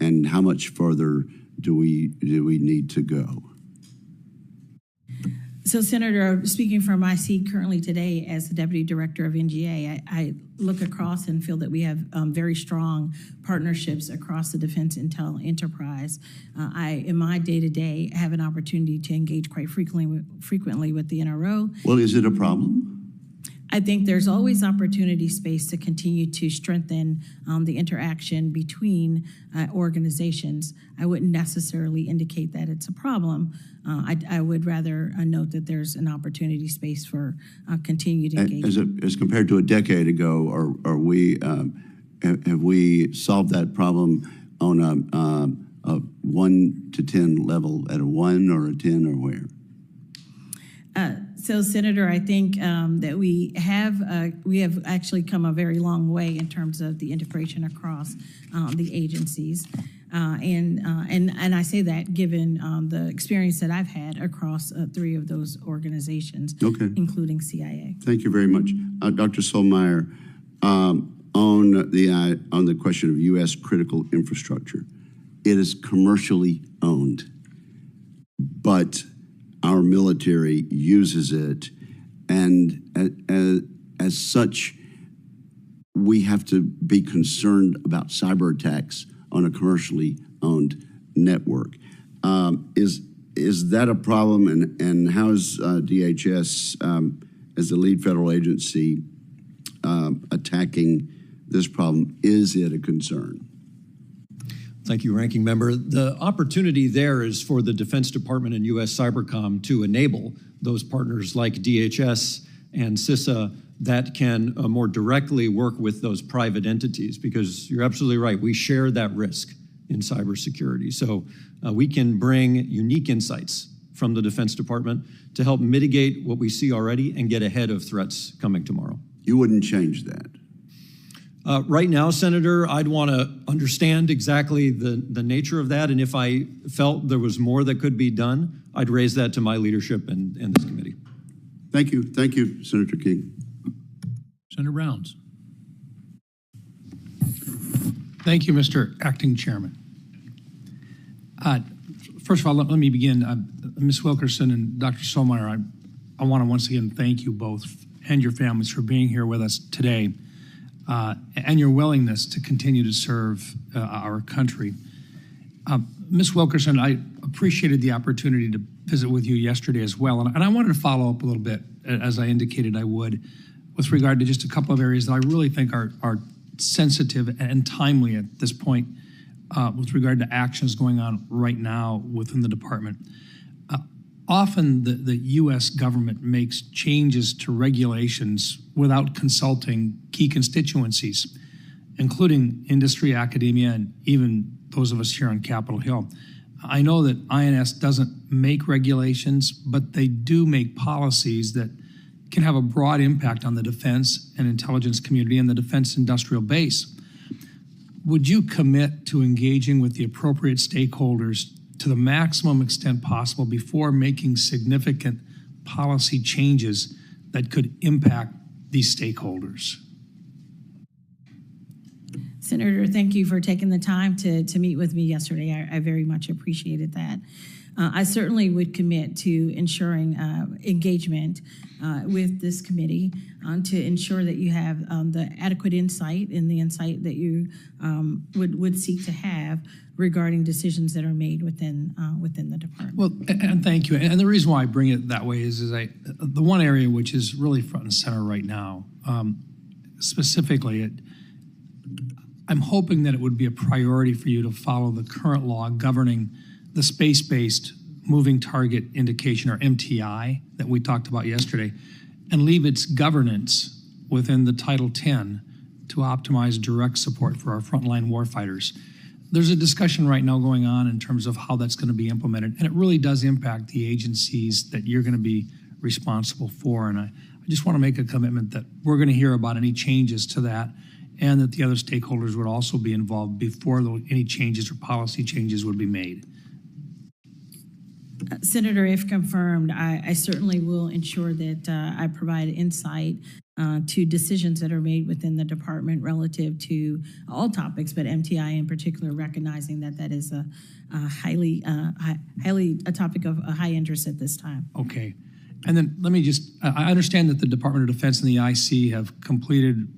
Speaker 2: And how much further do we need to go?
Speaker 6: So, Senator, speaking from my seat currently today as the Deputy Director of NGA, I look across and feel that we have very strong partnerships across the defense intel enterprise. In my day-to-day, have an opportunity to engage quite frequently with the NRO.
Speaker 2: Well, is it a problem?
Speaker 6: I think there's always opportunity space to continue to strengthen the interaction between organizations. I wouldn't necessarily indicate that it's a problem. I would rather note that there's an opportunity space for continued engagement.
Speaker 2: As compared to a decade ago, have we solved that problem on a 1 to 10 level, at a 1 or a 10 or where?
Speaker 6: So, Senator, I think that we have actually come a very long way in terms of the integration across the agencies, and I say that given the experience that I've had across 3 of those organizations, including CIA.
Speaker 2: Thank you very much, Dr. Sulmeyer. On the question of U.S. critical infrastructure, it is commercially owned, but our military uses it, and as such, we have to be concerned about cyber attacks on a commercially owned network. Is that a problem, and how is DHS, as the lead federal agency, attacking this problem? Is it a concern?
Speaker 7: Thank you, Ranking Member. The opportunity there is for the Defense Department and U.S. Cybercom to enable those partners like DHS and CISA that can more directly work with those private entities, because you're absolutely right, we share that risk in cybersecurity. So we can bring unique insights from the Defense Department to help mitigate what we see already and get ahead of threats coming tomorrow.
Speaker 2: You wouldn't change that?
Speaker 7: Right now, Senator, I'd want to understand exactly the nature of that, and if I felt there was more that could be done, I'd raise that to my leadership and this committee.
Speaker 2: Thank you. Thank you, Senator King.
Speaker 5: Senator Rounds.
Speaker 4: Thank you, Mr. Acting Chairman. First of all, let me begin. Ms. Wilkerson and Dr. Sulmeyer, I want to once again thank you both and your families for being here with us today, and your willingness to continue to serve our country. Ms. Wilkerson, I appreciated the opportunity to visit with you yesterday as well, and I wanted to follow up a little bit, as I indicated I would, with regard to just a couple of areas that I really think are sensitive and timely at this point with regard to actions going on right now within the department. Often the U.S. government makes changes to regulations without consulting key constituencies, including industry, academia, and even those of us here on Capitol Hill. I know that INS doesn't make regulations, but they do make policies that can have a broad impact on the defense and intelligence community and the defense industrial base. Would you commit to engaging with the appropriate stakeholders to the maximum extent possible before making significant policy changes that could impact these stakeholders?
Speaker 6: Senator, thank you for taking the time to meet with me yesterday. I very much appreciated that. I certainly would commit to ensuring engagement with this committee to ensure that you have the adequate insight and the insight that you would seek to have regarding decisions that are made within the department.
Speaker 4: Well, and thank you. And the reason why I bring it that way is the one area which is really front and center right now, specifically, I'm hoping that it would be a priority for you to follow the current law governing the space-based moving target indication, or MTI, that we talked about yesterday, and leave its governance within the Title 10 to optimize direct support for our frontline warfighters. There's a discussion right now going on in terms of how that's going to be implemented, and it really does impact the agencies that you're going to be responsible for. And I just want to make a commitment that we're going to hear about any changes to that, and that the other stakeholders would also be involved before any changes or policy changes would be made.
Speaker 6: Senator, if confirmed, I certainly will ensure that I provide insight to decisions that are made within the department relative to all topics, but MTI in particular, recognizing that is a highly a topic of a high interest at this time.
Speaker 4: Okay. And then let me just, I understand that the Department of Defense and the IC have completed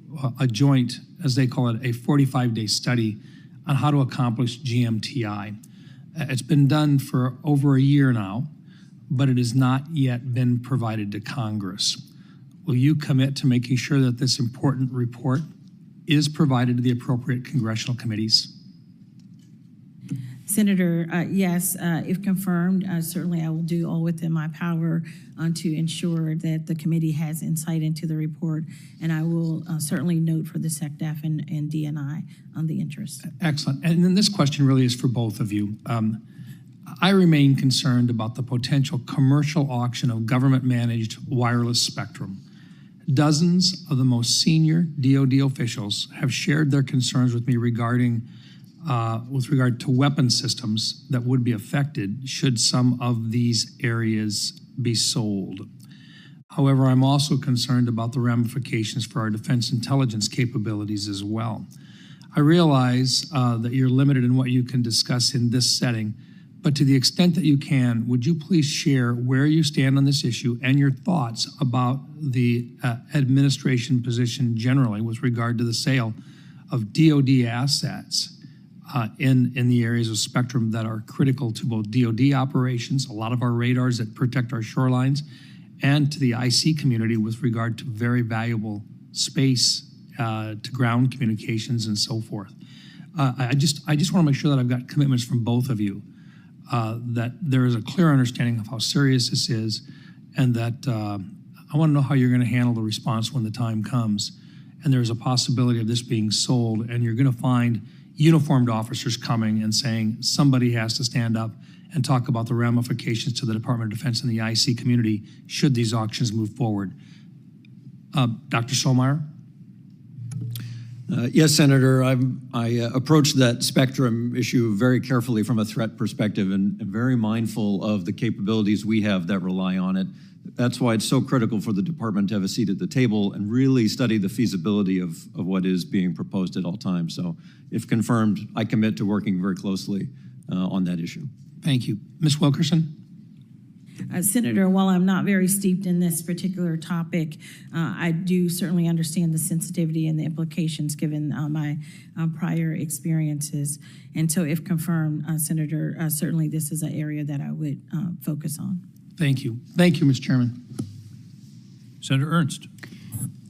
Speaker 4: a joint, as they call it, a 45-day study on how to accomplish GMTI. It's been done for over a year now, but it has not yet been provided to Congress. Will you commit to making sure that this important report is provided to the appropriate congressional committees?
Speaker 6: Senator, yes, if confirmed, certainly I will do all within my power to ensure that the committee has insight into the report, and I will certainly note for the SecDef and DNI on the interest.
Speaker 4: Excellent. And then this question really is for both of you. I remain concerned about the potential commercial auction of government-managed wireless spectrum. Dozens of the most senior DoD officials have shared their concerns with me regarding with regard to weapon systems that would be affected should some of these areas be sold. However, I'm also concerned about the ramifications for our defense intelligence capabilities as well. I realize that you're limited in what you can discuss in this setting, but to the extent that you can, would you please share where you stand on this issue and your thoughts about the administration position generally with regard to the sale of DoD assets in the areas of spectrum that are critical to both DoD operations, a lot of our radars that protect our shorelines, and to the IC community with regard to very valuable space to ground communications and so forth. I just want to make sure that I've got commitments from both of you, that there is a clear understanding of how serious this is, and that I want to know how you're going to handle the response when the time comes. And there's a possibility of this being sold, and you're going to find uniformed officers coming and saying somebody has to stand up and talk about the ramifications to the Department of Defense and the IC community should these auctions move forward. Dr. Sulmeyer?
Speaker 7: Yes, Senator. I approached that spectrum issue very carefully from a threat perspective and very mindful of the capabilities we have that rely on it. That's why it's so critical for the department to have a seat at the table and really study the feasibility of what is being proposed at all times. So if confirmed, I commit to working very closely on that issue.
Speaker 4: Thank you. Ms. Wilkerson?
Speaker 6: Senator, while I'm not very steeped in this particular topic, I do certainly understand the sensitivity and the implications given my prior experiences. And so if confirmed, Senator, certainly this is an area that I would focus on.
Speaker 4: Thank you. Thank you, Mr. Chairman.
Speaker 5: Senator Ernst.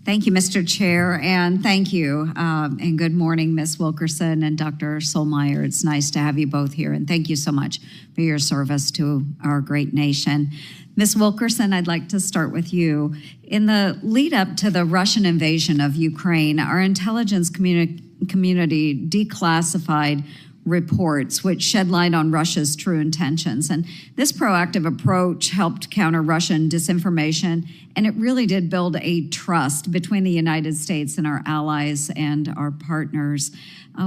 Speaker 8: Thank you, Mr. Chair, and thank you. And good morning, Ms. Wilkerson and Dr. Sulmeyer. It's nice to have you both here, and thank you so much for your service to our great nation. Ms. Wilkerson, I'd like to start with you. In the lead up to the Russian invasion of Ukraine, our intelligence community declassified reports which shed light on Russia's true intentions. And this proactive approach helped counter Russian disinformation, and it really did build a trust between the United States and our allies and our partners.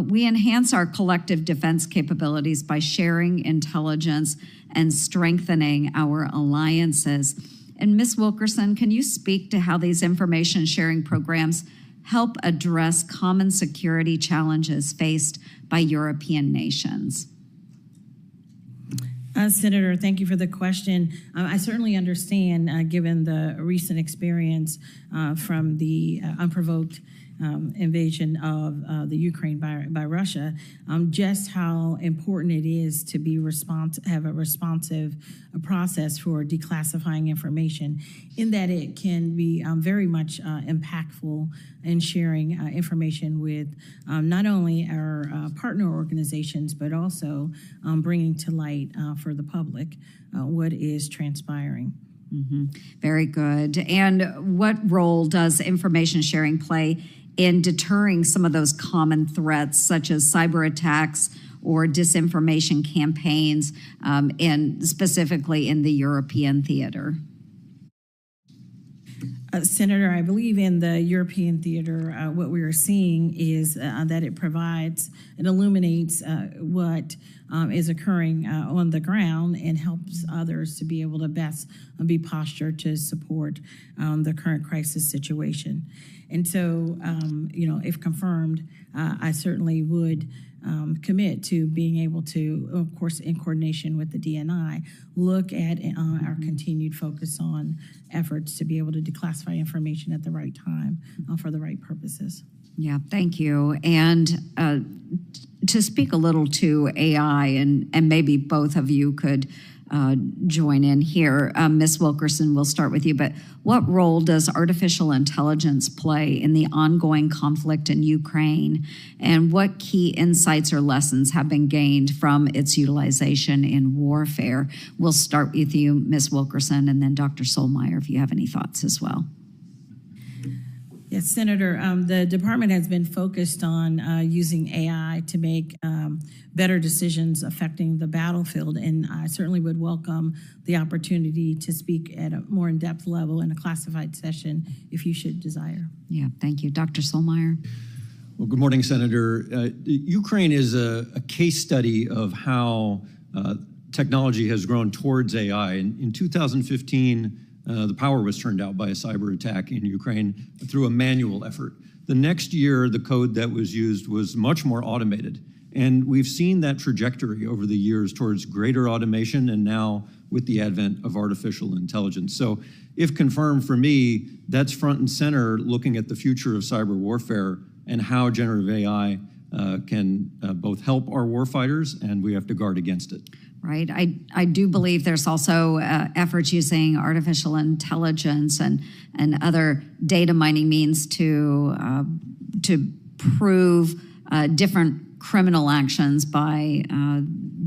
Speaker 8: We enhance our collective defense capabilities by sharing intelligence and strengthening our alliances. And Ms. Wilkerson, can you speak to how these information sharing programs help address common security challenges faced by European nations?
Speaker 6: Senator, thank you for the question. I certainly understand, given the recent experience from the unprovoked invasion of the Ukraine by Russia, just how important it is to be have a responsive process for declassifying information, in that it can be very much impactful in sharing information with not only our partner organizations, but also bringing to light for the public what is transpiring.
Speaker 8: Mm-hmm. Very good. And what role does information sharing play in deterring some of those common threats, such as cyber attacks or disinformation campaigns, and specifically in the European theater?
Speaker 6: Senator, I believe in the European theater, what we are seeing is that it illuminates what is occurring on the ground and helps others to be able to best be postured to support the current crisis situation. And so, if confirmed, I certainly would commit to being able to, of course, in coordination with the DNI, look at our continued focus on efforts to be able to declassify information at the right time for the right purposes.
Speaker 8: Yeah, thank you. And to speak a little to AI, and maybe both of you could join in here. Ms. Wilkerson, we'll start with you, but what role does artificial intelligence play in the ongoing conflict in Ukraine? And what key insights or lessons have been gained from its utilization in warfare? We'll start with you, Ms. Wilkerson, and then Dr. Sulmeyer, if you have any thoughts as well.
Speaker 6: Yes, Senator, the department has been focused on using AI to make better decisions affecting the battlefield, and I certainly would welcome the opportunity to speak at a more in-depth level in a classified session if you should desire.
Speaker 8: Yeah, thank you. Dr. Sulmeyer?
Speaker 7: Well, good morning, Senator. Ukraine is a case study of how technology has grown towards AI. In 2015, the power was turned out by a cyber attack in Ukraine through a manual effort. The next year, the code that was used was much more automated. And we've seen that trajectory over the years towards greater automation, and now with the advent of artificial intelligence. So if confirmed for me, that's front and center looking at the future of cyber warfare and how generative AI can both help our warfighters and we have to guard against it.
Speaker 8: Right. I do believe there's also efforts using artificial intelligence and other data mining means to prove different criminal actions by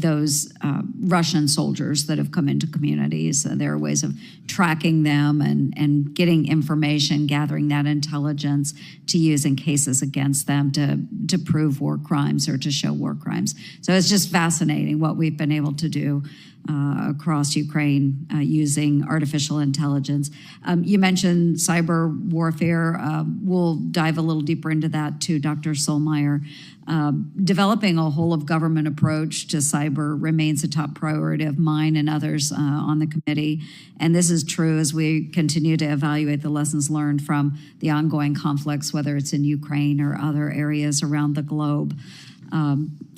Speaker 8: those Russian soldiers that have come into communities. There are ways of tracking them and getting information, gathering that intelligence to use in cases against them to prove war crimes or to show war crimes. So it's just fascinating what we've been able to do across Ukraine using artificial intelligence. You mentioned cyber warfare. We'll dive a little deeper into that too, Dr. Sulmeyer. Developing a whole of government approach to cyber remains a top priority of mine and others on the committee. And this is true as we continue to evaluate the lessons learned from the ongoing conflicts, whether it's in Ukraine or other areas around the globe.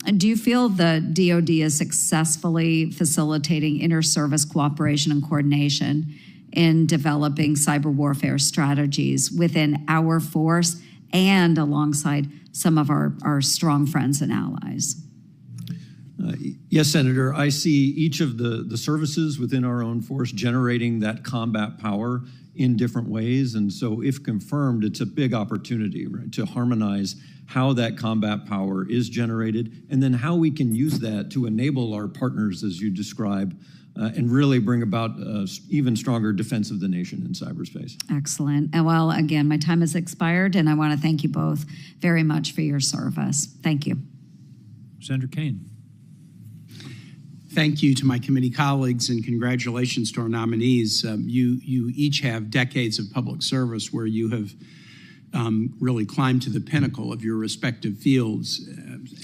Speaker 8: Do you feel the DoD is successfully facilitating inter-service cooperation and coordination in developing cyber warfare strategies within our force and alongside some of our strong friends and allies?
Speaker 7: Yes, Senator. I see each of the services within our own force generating that combat power in different ways. And so if confirmed, it's a big opportunity, right, to harmonize how that combat power is generated and then how we can use that to enable our partners, as you describe, and really bring about even stronger defense of the nation in cyberspace.
Speaker 8: Excellent. And well, again, my time has expired, and I want to thank you both very much for your service. Thank you.
Speaker 5: Senator Kane.
Speaker 9: Thank you to my committee colleagues and congratulations to our nominees. You each have decades of public service where you have really climbed to the pinnacle of your respective fields.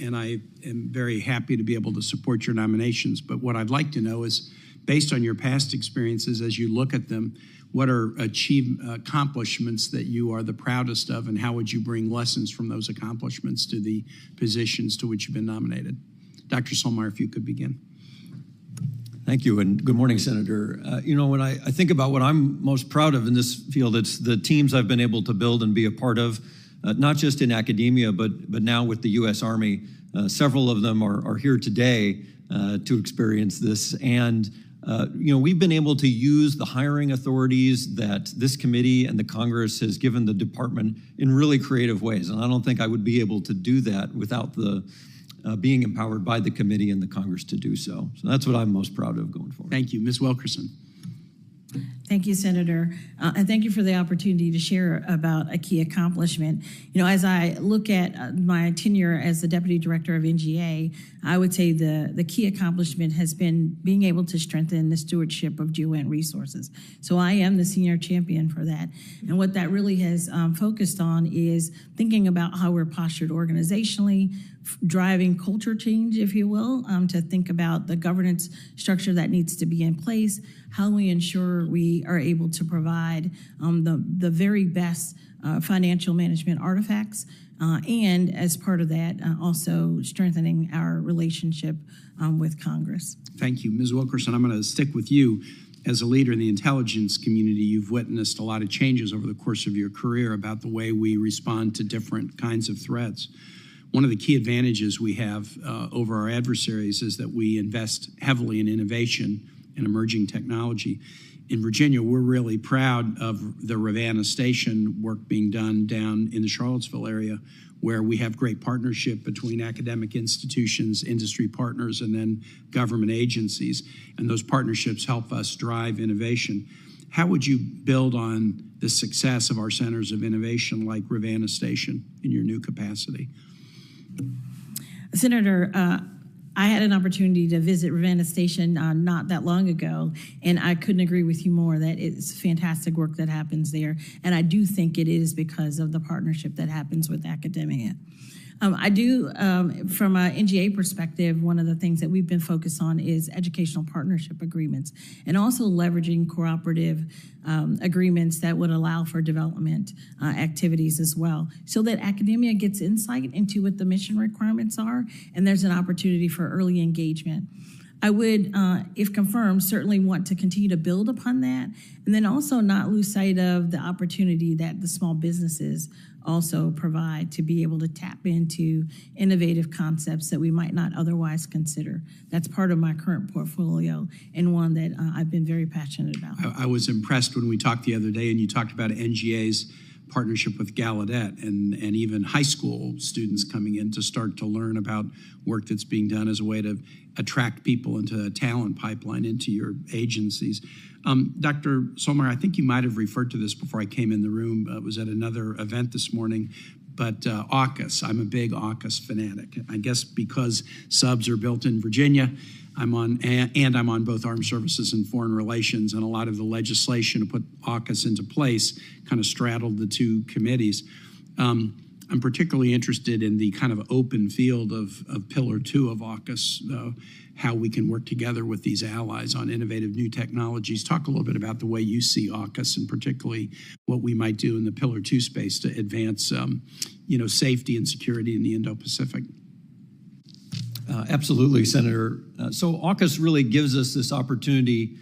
Speaker 9: And I am very happy to be able to support your nominations. But what I'd like to know is, based on your past experiences, as you look at them, what are accomplishments that you are the proudest of, and how would you bring lessons from those accomplishments to the positions to which you've been nominated? Dr. Sulmeyer, if you could begin.
Speaker 7: Thank you, and good morning, Senator. When I think about what I'm most proud of in this field, it's the teams I've been able to build and be a part of, not just in academia, but now with the U.S. Army. Several of them are here today to experience this, and we've been able to use the hiring authorities that this committee and the Congress has given the department in really creative ways, and I don't think I would be able to do that without the being empowered by the committee and the Congress to do so. So that's what I'm most proud of going forward.
Speaker 9: Thank you. Ms. Wilkerson.
Speaker 6: Thank you, Senator. And thank you for the opportunity to share about a key accomplishment. As I look at my tenure as the Deputy Director of NGA, I would say the key accomplishment has been being able to strengthen the stewardship of GEOINT resources. So I am the senior champion for that. And what that really has focused on is thinking about how we're postured organizationally, driving culture change, if you will, to think about the governance structure that needs to be in place, how we ensure we are able to provide the very best financial management artifacts, and as part of that, also strengthening our relationship with Congress.
Speaker 9: Thank you. Ms. Wilkerson, I'm going to stick with you. As a leader in the intelligence community, you've witnessed a lot of changes over the course of your career about the way we respond to different kinds of threats. One of the key advantages we have over our adversaries is that we invest heavily in innovation and emerging technology. In Virginia, we're really proud of the Ravenna Station work being done down in the Charlottesville area, where we have great partnership between academic institutions, industry partners, and then government agencies. And those partnerships help us drive innovation. How would you build on the success of our centers of innovation like Ravenna Station in your new capacity?
Speaker 6: Senator, I had an opportunity to visit Ravenna Station not that long ago, and I couldn't agree with you more that it's fantastic work that happens there. And I do think it is because of the partnership that happens with academia. I do, from an NGA perspective, one of the things that we've been focused on is educational partnership agreements and also leveraging cooperative agreements that would allow for development activities as well, so that academia gets insight into what the mission requirements are, and there's an opportunity for early engagement. I would, if confirmed, certainly want to continue to build upon that, and then also not lose sight of the opportunity that the small businesses also provide to be able to tap into innovative concepts that we might not otherwise consider. That's part of my current portfolio and one that I've been very passionate about.
Speaker 9: I was impressed when we talked the other day and you talked about NGA's partnership with Gallaudet and even high school students coming in to start to learn about work that's being done as a way to attract people into a talent pipeline into your agencies. Dr. Sulmeyer, I think you might have referred to this before I came in the room. It was at another event this morning. But AUKUS, I'm a big AUKUS fanatic. I guess because subs are built in Virginia, I'm on both Armed Services and Foreign Relations, and a lot of the legislation to put AUKUS into place kind of straddled the two committees. I'm particularly interested in the kind of open field of Pillar 2 of AUKUS, how we can work together with these allies on innovative new technologies. Talk a little bit about the way you see AUKUS and particularly what we might do in the Pillar 2 space to advance safety and security in the Indo-Pacific.
Speaker 7: Absolutely, Senator. So AUKUS really gives us this opportunity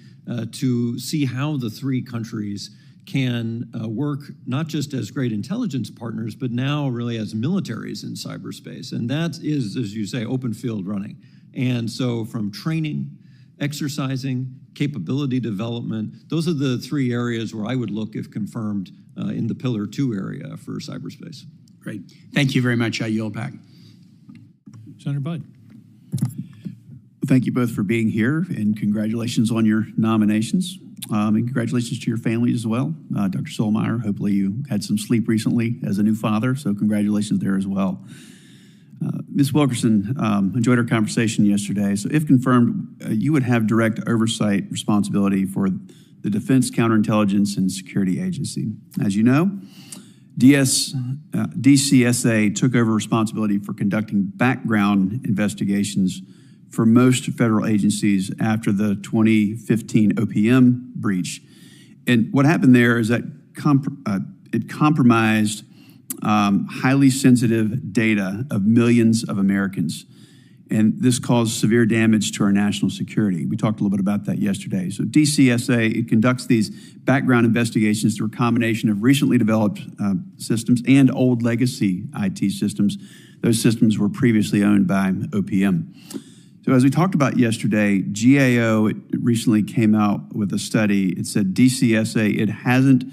Speaker 7: to see how the three countries can work not just as great intelligence partners, but now really as militaries in cyberspace. And that is, as you say, open field running. And so from training, exercising, capability development, those are the three areas where I would look, if confirmed, in the Pillar 2 area for cyberspace.
Speaker 9: Great. Thank you very much. I yield back.
Speaker 5: Senator Budd.
Speaker 10: Thank you both for being here, and congratulations on your nominations. And congratulations to your families as well. Dr. Sulmeyer, hopefully you had some sleep recently as a new father, so congratulations there as well. Ms. Wilkerson, enjoyed our conversation yesterday. So if confirmed, you would have direct oversight responsibility for the Defense Counterintelligence and Security Agency. As you know, DCSA took over responsibility for conducting background investigations for most federal agencies after the 2015 OPM breach. And what happened there is that it compromised highly sensitive data of millions of Americans. And this caused severe damage to our national security. We talked a little bit about that yesterday. So DCSA, it conducts these background investigations through a combination of recently developed systems and old legacy IT systems. Those systems were previously owned by OPM. So as we talked about yesterday, GAO recently came out with a study. It said DCSA, it hasn't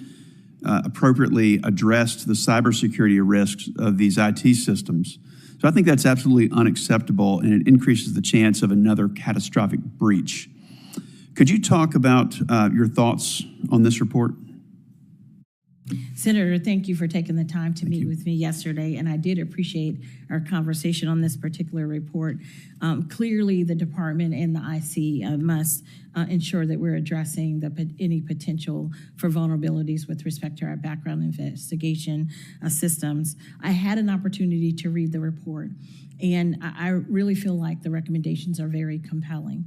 Speaker 10: appropriately addressed the cybersecurity risks of these IT systems. So I think that's absolutely unacceptable, and it increases the chance of another catastrophic breach. Could you talk about your thoughts on this report?
Speaker 6: Senator, thank you for taking the time to meet with me yesterday, and I did appreciate our conversation on this particular report. Clearly, the department and the IC must ensure that we're addressing any potential for vulnerabilities with respect to our background investigation systems. I had an opportunity to read the report, and I really feel like the recommendations are very compelling.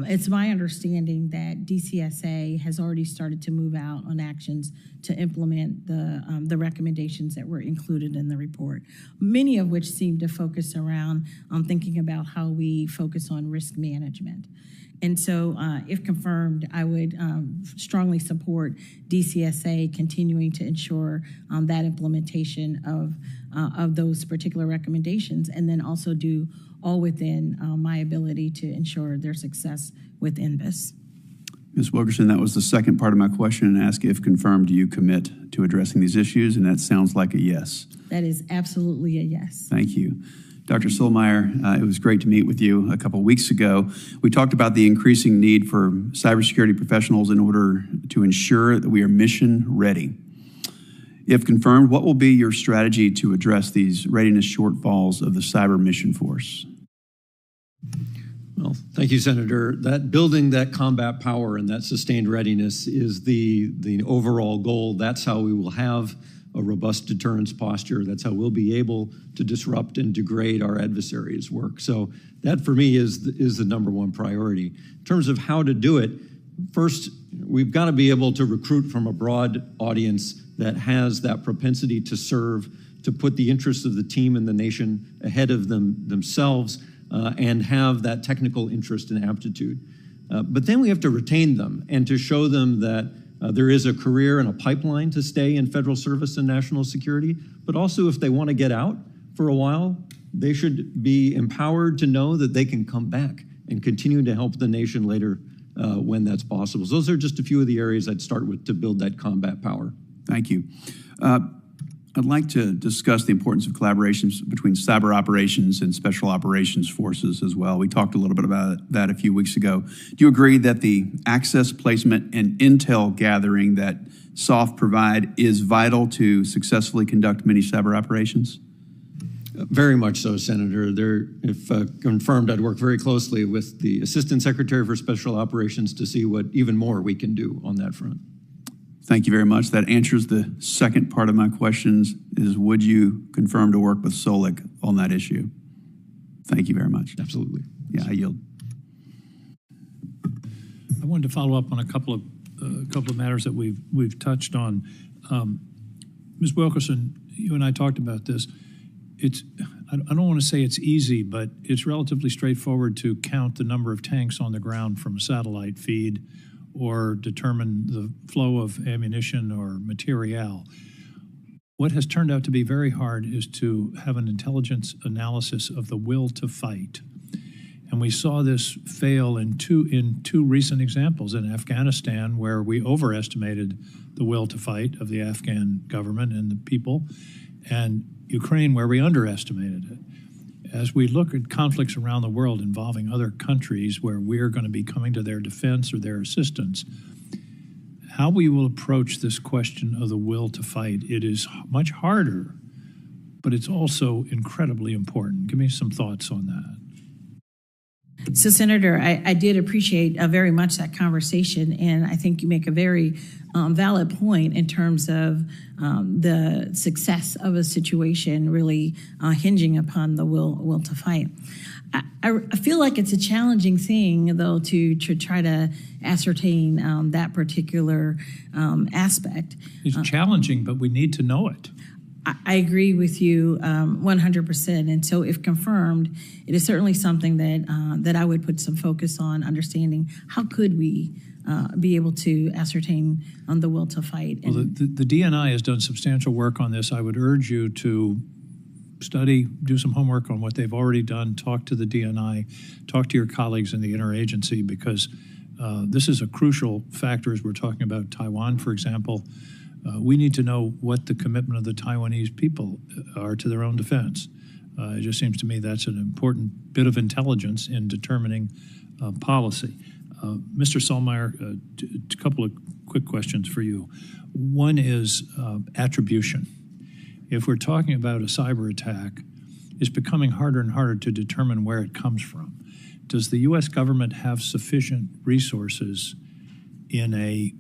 Speaker 6: It's my understanding that DCSA has already started to move out on actions to implement the recommendations that were included in the report, many of which seem to focus around thinking about how we focus on risk management. And so if confirmed, I would strongly support DCSA continuing to ensure that implementation of those particular recommendations, and then also do all within my ability to ensure their success with INVIS.
Speaker 10: Ms. Wilkerson, that was the second part of my question, and ask if confirmed, do you commit to addressing these issues? And that sounds like a yes.
Speaker 6: That is absolutely a yes.
Speaker 10: Thank you. Dr. Sulmeyer, it was great to meet with you a couple of weeks ago. We talked about the increasing need for cybersecurity professionals in order to ensure that we are mission ready. If confirmed, what will be your strategy to address these readiness shortfalls of the cyber mission force?
Speaker 7: Well, thank you, Senator. That building that combat power and that sustained readiness is the overall goal. That's how we will have a robust deterrence posture. That's how we'll be able to disrupt and degrade our adversaries' work. So that, for me, is the number one priority. In terms of how to do it, first, we've got to be able to recruit from a broad audience that has that propensity to serve, to put the interests of the team and the nation ahead of themselves, and have that technical interest and aptitude. But then we have to retain them and to show them that there is a career and a pipeline to stay in federal service and national security, but also if they want to get out for a while, they should be empowered to know that they can come back and continue to help the nation later when that's possible. So those are just a few of the areas I'd start with to build that combat power.
Speaker 10: Thank you. I'd like to discuss the importance of collaborations between cyber operations and special operations forces as well. We talked a little bit about that a few weeks ago. Do you agree that the access, placement, and intel gathering that SOF provide is vital to successfully conduct many cyber operations?
Speaker 7: Very much so, Senator. If confirmed, I'd work very closely with the Assistant Secretary for Special Operations to see what even more we can do on that front.
Speaker 10: Thank you very much. That answers the second part of my questions, is would you confirm to work with SOLIC on that issue? Thank you very much.
Speaker 7: Absolutely.
Speaker 10: Yeah, I yield.
Speaker 5: I wanted to follow up on a couple of matters that we've touched on. Ms. Wilkerson, you and I talked about this. I don't want to say it's easy, but it's relatively straightforward to count the number of tanks on the ground from a satellite feed or determine the flow of ammunition or material. What has turned out to be very hard is to have an intelligence analysis of the will to fight. And we saw this fail in two recent examples. In Afghanistan, where we overestimated the will to fight of the Afghan government and the people, and Ukraine, where we underestimated it. As we look at conflicts around the world involving other countries where we're going to be coming to their defense or their assistance, how we will approach this question of the will to fight, it is much harder, but it's also incredibly important. Give me some thoughts on that.
Speaker 6: So, Senator, I did appreciate very much that conversation, and I think you make a very valid point in terms of the success of a situation really hinging upon the will to fight. I feel like it's a challenging thing, though, to try to ascertain that particular aspect.
Speaker 5: It's challenging, but we need to know it.
Speaker 6: I agree with you 100%. And so if confirmed, it is certainly something that I would put some focus on understanding how could we be able to ascertain the will to fight.
Speaker 5: Well, the DNI has done substantial work on this. I would urge you to study, do some homework on what they've already done, talk to the DNI, talk to your colleagues in the interagency, because this is a crucial factor as we're talking about Taiwan, for example. We need to know what the commitment of the Taiwanese people are to their own defense. It just seems to me that's an important bit of intelligence in determining policy. Mr. Sulmeyer, a couple of quick questions for you. One is attribution. If we're talking about a cyber attack, it's becoming harder and harder to determine where it comes from. Does the U.S. government have sufficient resources in a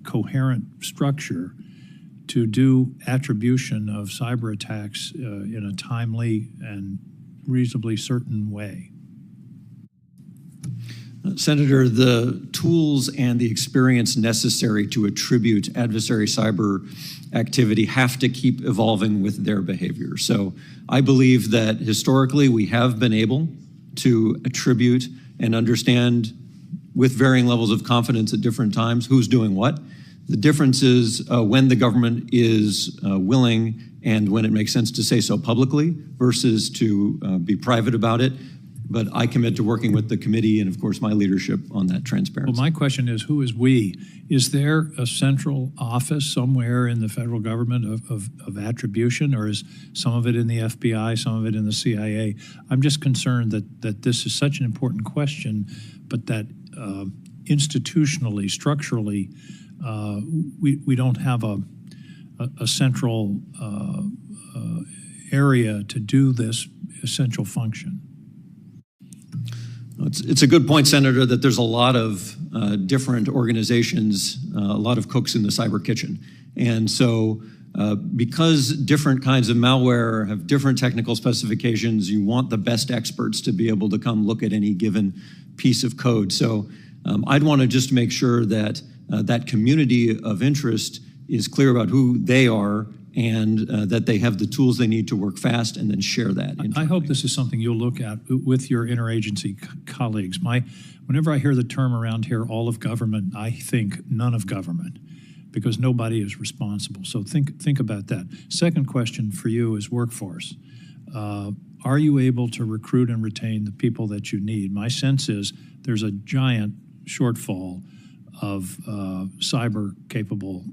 Speaker 5: coherent structure to do attribution of cyber attacks in a timely and reasonably certain way?
Speaker 7: Senator, the tools and the experience necessary to attribute adversary cyber activity have to keep evolving with their behavior. So I believe that historically we have been able to attribute and understand with varying levels of confidence at different times who's doing what. The difference is when the government is willing and when it makes sense to say so publicly versus to be private about it. But I commit to working with the committee and, of course, my leadership on that transparency.
Speaker 5: Well, my question is, who is we? Is there a central office somewhere in the federal government of attribution, or is some of it in the FBI, some of it in the CIA? I'm just concerned that this is such an important question, but that institutionally, structurally, we don't have a central area to do this essential function.
Speaker 7: It's a good point, Senator, that there's a lot of different organizations, a lot of cooks in the cyber kitchen. And so because different kinds of malware have different technical specifications, you want the best experts to be able to come look at any given piece of code. So I'd want to just make sure that that community of interest is clear about who they are and that they have the tools they need to work fast and then share that.
Speaker 5: I hope this is something you'll look at with your interagency colleagues. Whenever I hear the term around here, all of government, I think none of government, because nobody is responsible. So think about that. Second question for you is workforce. Are you able to recruit and retain the people that you need? My sense is there's a giant shortfall of cyber-capable,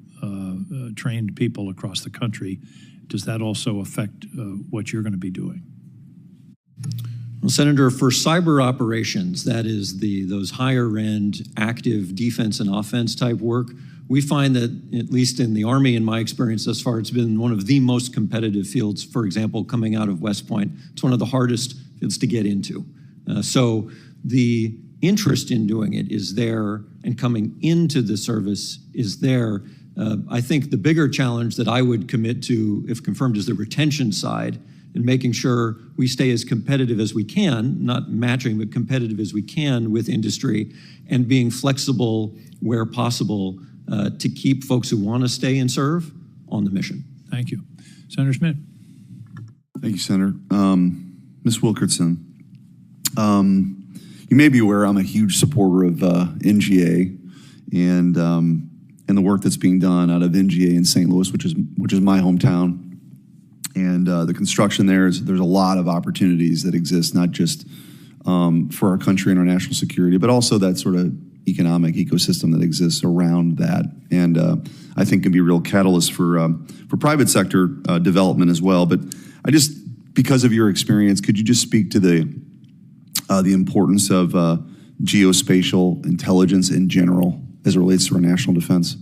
Speaker 5: trained people across the country. Does that also affect what you're going to be doing?
Speaker 7: Well, Senator, for cyber operations, that is those higher-end active defense and offense type work, we find that, at least in the Army, in my experience thus far, it's been one of the most competitive fields. For example, coming out of West Point, it's one of the hardest fields to get into. So the interest in doing it is there, and coming into the service is there. I think the bigger challenge that I would commit to, if confirmed, is the retention side, and making sure we stay as competitive as we can, not matching, but competitive as we can with industry, and being flexible where possible to keep folks who want to stay and serve on the mission.
Speaker 5: Thank you. Senator Schmidt.
Speaker 11: Thank you, Senator. Ms. Wilkerson, you may be aware I'm a huge supporter of NGA and the work that's being done out of NGA in St. Louis, which is my hometown. And the construction there's a lot of opportunities that exist, not just for our country and our national security, but also that sort of economic ecosystem that exists around that, and I think can be a real catalyst for private sector development as well. But because of your experience, could you just speak to the importance of geospatial intelligence in general as it relates to our national defense?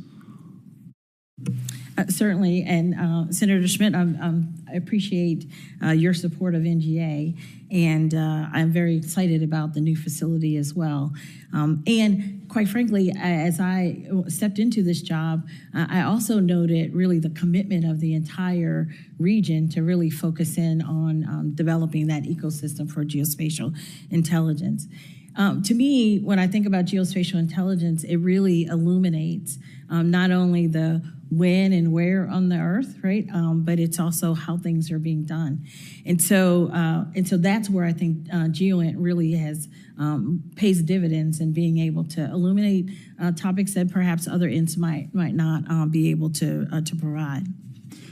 Speaker 6: Certainly, and Senator Schmidt, I appreciate your support of NGA, and I'm very excited about the new facility as well. And quite frankly, as I stepped into this job, I also noted really the commitment of the entire region to really focus in on developing that ecosystem for geospatial intelligence. To me, when I think about geospatial intelligence, it really illuminates not only the when and where on the earth, right? But it's also how things are being done. And so that's where I think GeoInt really pays dividends in being able to illuminate topics that perhaps other ints might not be able to provide.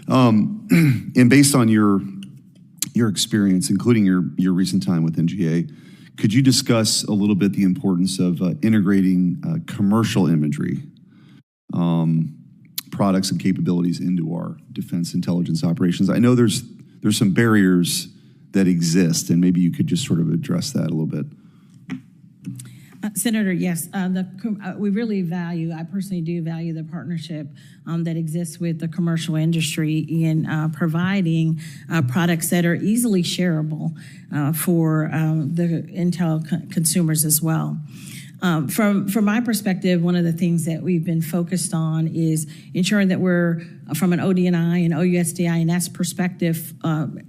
Speaker 11: And based on your experience, including your recent time with NGA, could you discuss a little bit the importance of integrating commercial imagery, products and capabilities into our defense intelligence operations? I know there's some barriers that exist, and maybe you could just sort of address that a little bit.
Speaker 6: Senator, yes, we really I personally do value the partnership that exists with the commercial industry in providing products that are easily shareable for the intel consumers as well. From my perspective, one of the things that we've been focused on is ensuring that we're, from an ODNI and OUSDINS perspective,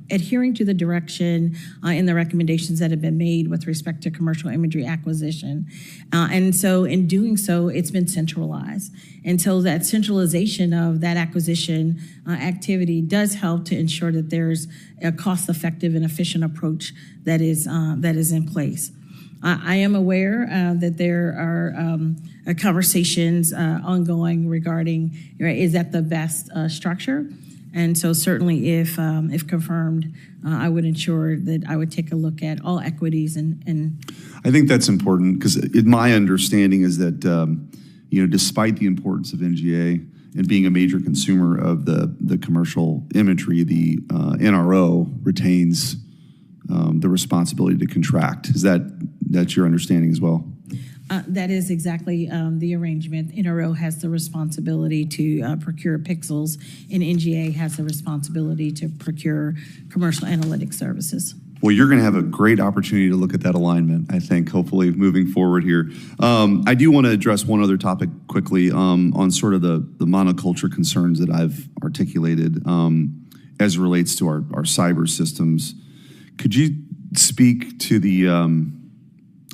Speaker 6: adhering to the direction in the recommendations that have been made with respect to commercial imagery acquisition. And so in doing so, it's been centralized. And so that centralization of that acquisition activity does help to ensure that there's a cost-effective and efficient approach that is in place. I am aware that there are conversations ongoing regarding, is that the best structure? And so certainly if confirmed, I would ensure that I would take a look at all equities and
Speaker 11: I think that's important because my understanding is that, despite the importance of NGA and being a major consumer of the commercial imagery, the NRO retains the responsibility to contract. That's your understanding as well?
Speaker 6: That is exactly the arrangement. NRO has the responsibility to procure pixels, and NGA has the responsibility to procure commercial analytic services.
Speaker 11: Well, you're going to have a great opportunity to look at that alignment, I think, hopefully moving forward here. I do want to address one other topic quickly on sort of the monoculture concerns that I've articulated as it relates to our cyber systems. Could you speak to the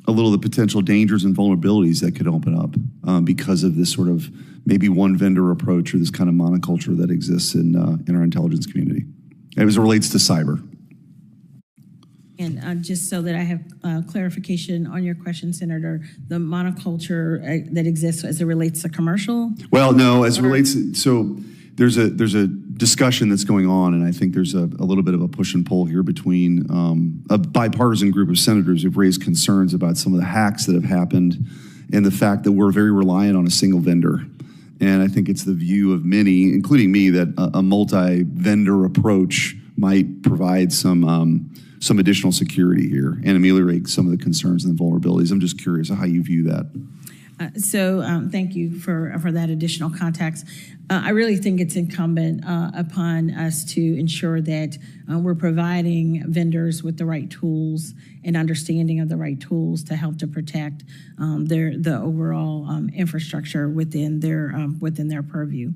Speaker 11: a little of the potential dangers and vulnerabilities that could open up because of this sort of maybe one vendor approach or this kind of monoculture that exists in our intelligence community as it relates to cyber.
Speaker 6: And just so that I have clarification on your question, Senator, the monoculture that exists as it relates to commercial?
Speaker 11: Well, no, as it relates to, so there's a discussion that's going on, and I think there's a little bit of a push and pull here between a bipartisan group of senators who've raised concerns about some of the hacks that have happened and the fact that we're very reliant on a single vendor. And I think it's the view of many, including me, that a multi-vendor approach might provide some additional security here and ameliorate some of the concerns and the vulnerabilities. I'm just curious how you view that.
Speaker 6: Thank you for that additional context. I really think it's incumbent upon us to ensure that we're providing vendors with the right tools and understanding of the right tools to help to protect the overall infrastructure within their purview.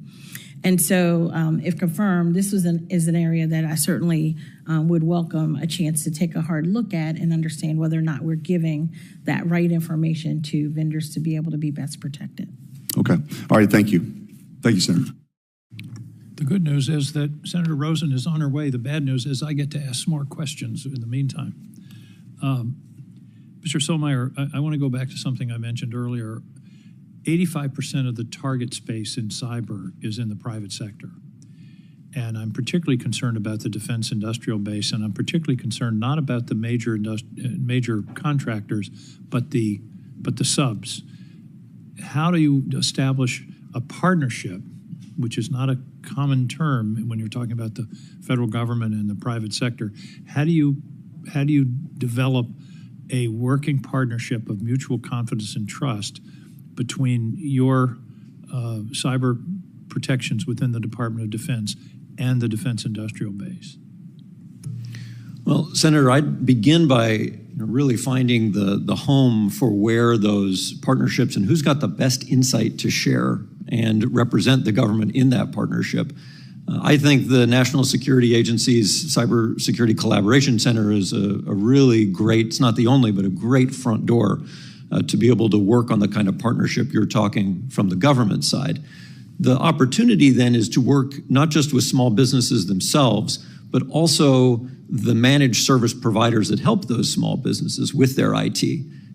Speaker 6: And so, if confirmed, this is an area that I certainly would welcome a chance to take a hard look at and understand whether or not we're giving that right information to vendors to be able to be best protected.
Speaker 11: Okay. All right. Thank you. Thank you, Senator.
Speaker 5: The good news is that Senator Rosen is on her way. The bad news is I get to ask more questions in the meantime. Mr. Sulmeyer, I want to go back to something I mentioned earlier. 85% of the target space in cyber is in the private sector. And I'm particularly concerned about the defense industrial base, and I'm particularly concerned not about the major contractors, but the subs. How do you establish a partnership, which is not a common term when you're talking about the federal government and the private sector? How do you develop a working partnership of mutual confidence and trust between your cyber protections within the Department of Defense and the defense industrial base?
Speaker 7: Well, Senator, I'd begin by really finding the home for where those partnerships and who's got the best insight to share and represent the government in that partnership. I think the National Security Agency's Cybersecurity Collaboration Center is a really great, it's not the only, but a great front door to be able to work on the kind of partnership you're talking from the government side. The opportunity then is to work not just with small businesses themselves, but also the managed service providers that help those small businesses with their IT.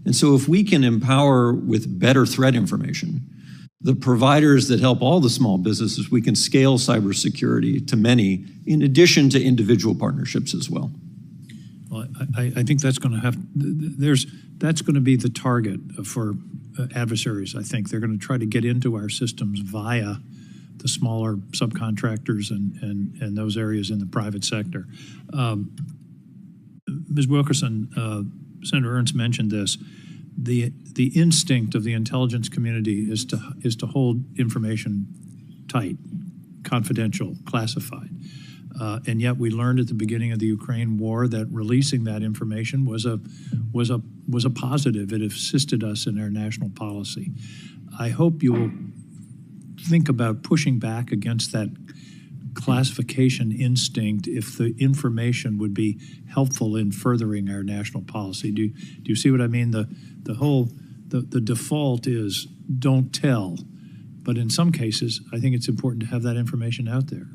Speaker 7: And so if we can empower with better threat information, the providers that help all the small businesses, we can scale cybersecurity to many, in addition to individual partnerships as well.
Speaker 5: Well, I think that's going to that's going to be the target for adversaries. I think they're going to try to get into our systems via the smaller subcontractors and those areas in the private sector. Ms. Wilkerson, Senator Ernst mentioned this. The instinct of the intelligence community is to hold information tight, confidential, classified. And yet we learned at the beginning of the Ukraine war that releasing that information was a positive. It assisted us in our national policy. I hope you'll think about pushing back against that classification instinct if the information would be helpful in furthering our national policy. Do you see what I mean? The default is don't tell, but in some cases, I think it's important to have that information out there.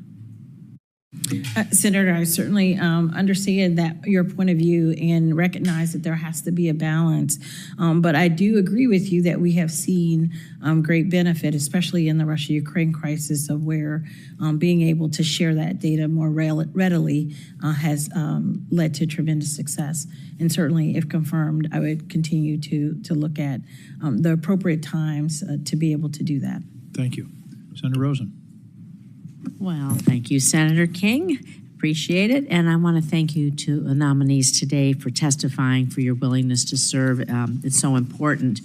Speaker 6: Senator, I certainly understand that your point of view and recognize that there has to be a balance. But I do agree with you that we have seen great benefit, especially in the Russia-Ukraine crisis, of where being able to share that data more readily has led to tremendous success. And certainly, if confirmed, I would continue to look at the appropriate times to be able to do that.
Speaker 5: Thank you. Senator Rosen.
Speaker 12: Well, thank you, Senator King. Appreciate it. And I want to thank you to the nominees today for testifying, for your willingness to serve. It's so important.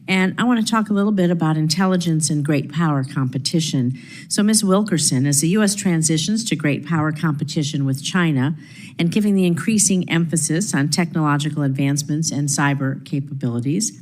Speaker 12: And I want to talk a little bit about intelligence and great power competition. So, Ms. Wilkerson, as the U.S. transitions to great power competition with China and giving the increasing emphasis on technological advancements and cyber capabilities,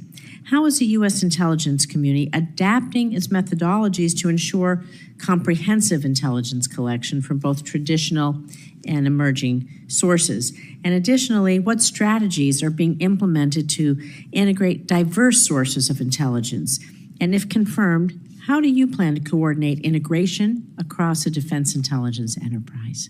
Speaker 12: How is the U.S. intelligence community adapting its methodologies to ensure comprehensive intelligence collection from both traditional and emerging sources? And additionally, what strategies are being implemented to integrate diverse sources of intelligence? And if confirmed, how do you plan to coordinate integration across a defense intelligence enterprise?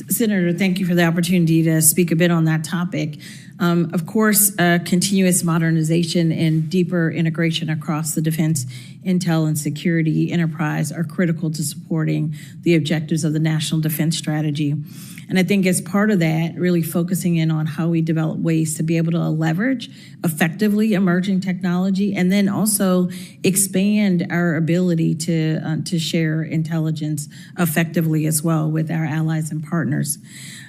Speaker 6: Senator, thank you for the opportunity to speak a bit on that topic. Of course, continuous modernization and deeper integration across the defense, intel, and security enterprise are critical to supporting the objectives of the National Defense Strategy. And I think as part of that, really focusing in on how we develop ways to be able to leverage effectively emerging technology, and then also expand our ability to share intelligence effectively as well with our allies and partners.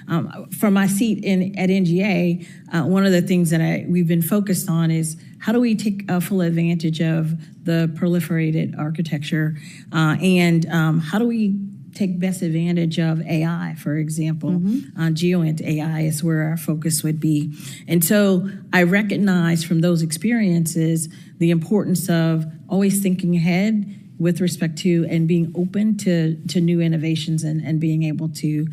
Speaker 6: From my seat at NGA, one of the things that we've been focused on is how do we take full advantage of the proliferated architecture, and how do we take best advantage of AI, for example. GeoInt AI is where our focus would be. And so I recognize from those experiences the importance of always thinking ahead with respect to and being open to new innovations and being able to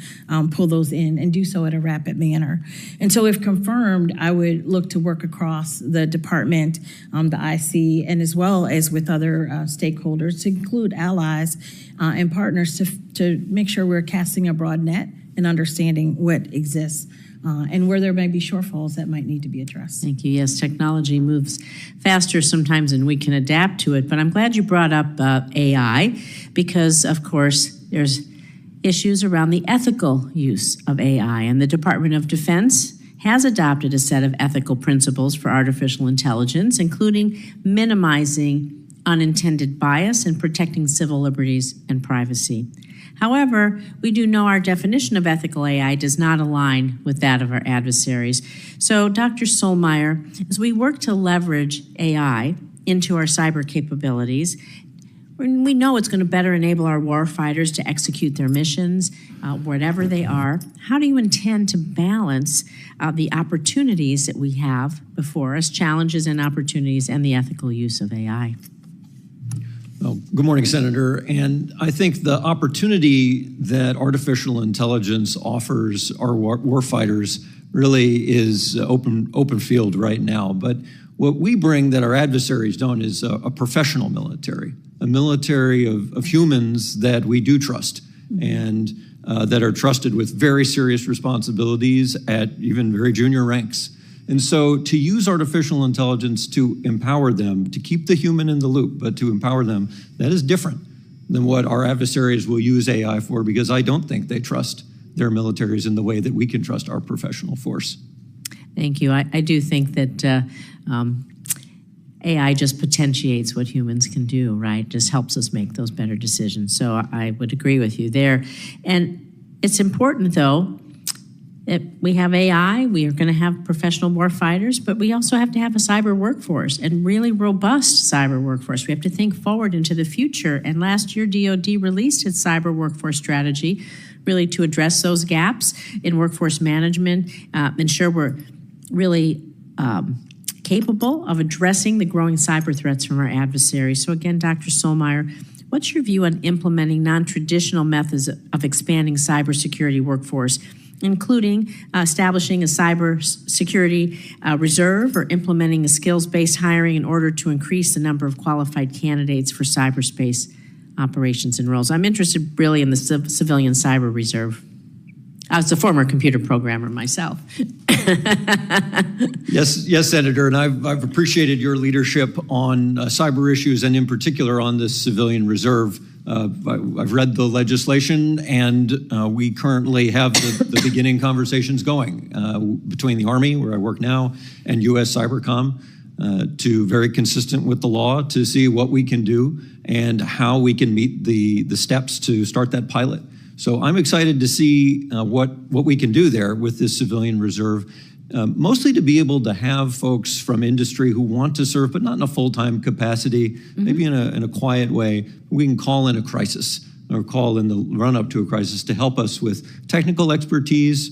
Speaker 6: pull those in and do so at a rapid manner. And so if confirmed, I would look to work across the department, the IC, and as well as with other stakeholders to include allies and partners to make sure we're casting a broad net and understanding what exists. And where there may be shortfalls that might need to be addressed.
Speaker 12: Thank you. Yes, technology moves faster sometimes than we can adapt to it. But I'm glad you brought up AI because, of course, there's issues around the ethical use of AI. And the Department of Defense has adopted a set of ethical principles for artificial intelligence, including minimizing unintended bias and protecting civil liberties and privacy. However, we do know our definition of ethical AI does not align with that of our adversaries. So, Dr. Sulmeyer, as we work to leverage AI into our cyber capabilities, we know it's going to better enable our warfighters to execute their missions, whatever they are. How do you intend to balance the opportunities that we have before us, challenges and opportunities, and the ethical use of AI?
Speaker 7: Well, good morning, Senator. And I think the opportunity that artificial intelligence offers our warfighters really is open field right now. But what we bring that our adversaries don't is a professional military, a military of humans that we do trust and that are trusted with very serious responsibilities at even very junior ranks. And so to use artificial intelligence to empower them, to keep the human in the loop, but to empower them, that is different than what our adversaries will use AI for, because I don't think they trust their militaries in the way that we can trust our professional force.
Speaker 12: Thank you. I do think that AI just potentiates what humans can do, right? Just helps us make those better decisions. So I would agree with you there. And it's important, though, that we have AI, we are going to have professional warfighters, but we also have to have a cyber workforce and really robust cyber workforce. We have to think forward into the future. And last year, DoD released its cyber workforce strategy really to address those gaps in workforce management, ensure we're really capable of addressing the growing cyber threats from our adversaries. So again, Dr. Sulmeyer, what's your view on implementing non-traditional methods of expanding cybersecurity workforce, including establishing a cybersecurity reserve or implementing a skills-based hiring in order to increase the number of qualified candidates for cyberspace operations and roles? I'm interested really in the civilian cyber reserve. I was a former computer programmer myself.
Speaker 7: Yes, Senator, and I've appreciated your leadership on cyber issues and in particular on this civilian reserve. I've read the legislation, and we currently have the beginning conversations going between the Army, where I work now, and U.S. Cybercom to very consistent with the law to see what we can do and how we can meet the steps to start that pilot. So I'm excited to see what we can do there with this civilian reserve, mostly to be able to have folks from industry who want to serve, but not in a full-time capacity, maybe in a quiet way. We can call in a crisis or call in the run-up to a crisis to help us with technical expertise,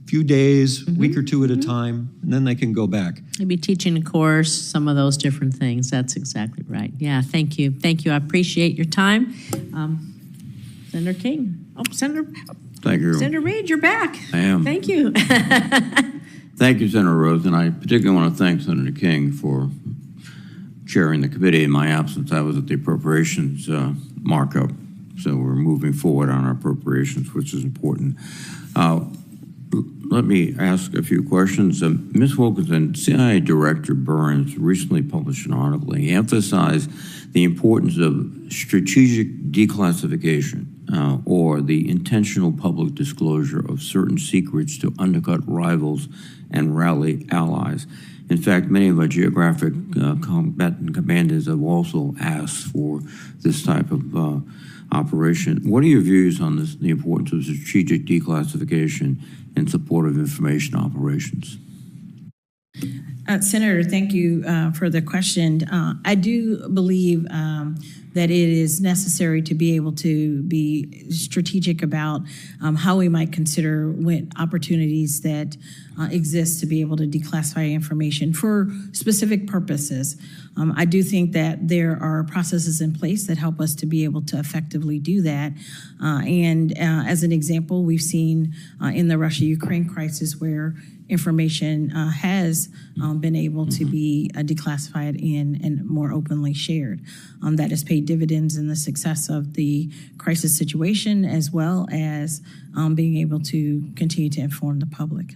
Speaker 7: few days, week or two at a time, and then they can go back.
Speaker 12: Maybe teaching a course, some of those different things. That's exactly right. Yeah, thank you. Thank you. I appreciate your time. Senator King. Oh,
Speaker 1: Thank you.
Speaker 12: Senator Reed, you're back.
Speaker 1: I am.
Speaker 12: Thank you.
Speaker 1: Thank you, Senator Rose, and I particularly want to thank Senator King for chairing the committee. In my absence, I was at the appropriations markup, so we're moving forward on our appropriations, which is important. Let me ask a few questions. Ms. Wilkerson, CIA Director Burns recently published an article. He emphasized the importance of strategic declassification or the intentional public disclosure of certain secrets to undercut rivals and rally allies. In fact, many of our geographic combatant commanders have also asked for this type of operation. What are your views on this, the importance of strategic declassification in support of information operations?
Speaker 6: Senator, thank you for the question. I do believe that it is necessary to be able to be strategic about how we might consider when opportunities that exist to be able to declassify information for specific purposes. I do think that there are processes in place that help us to be able to effectively do that. As an example, we've seen in the Russia-Ukraine crisis where information has been able to be declassified and more openly shared. That has paid dividends in the success of the crisis situation, as well as being able to continue to inform the public.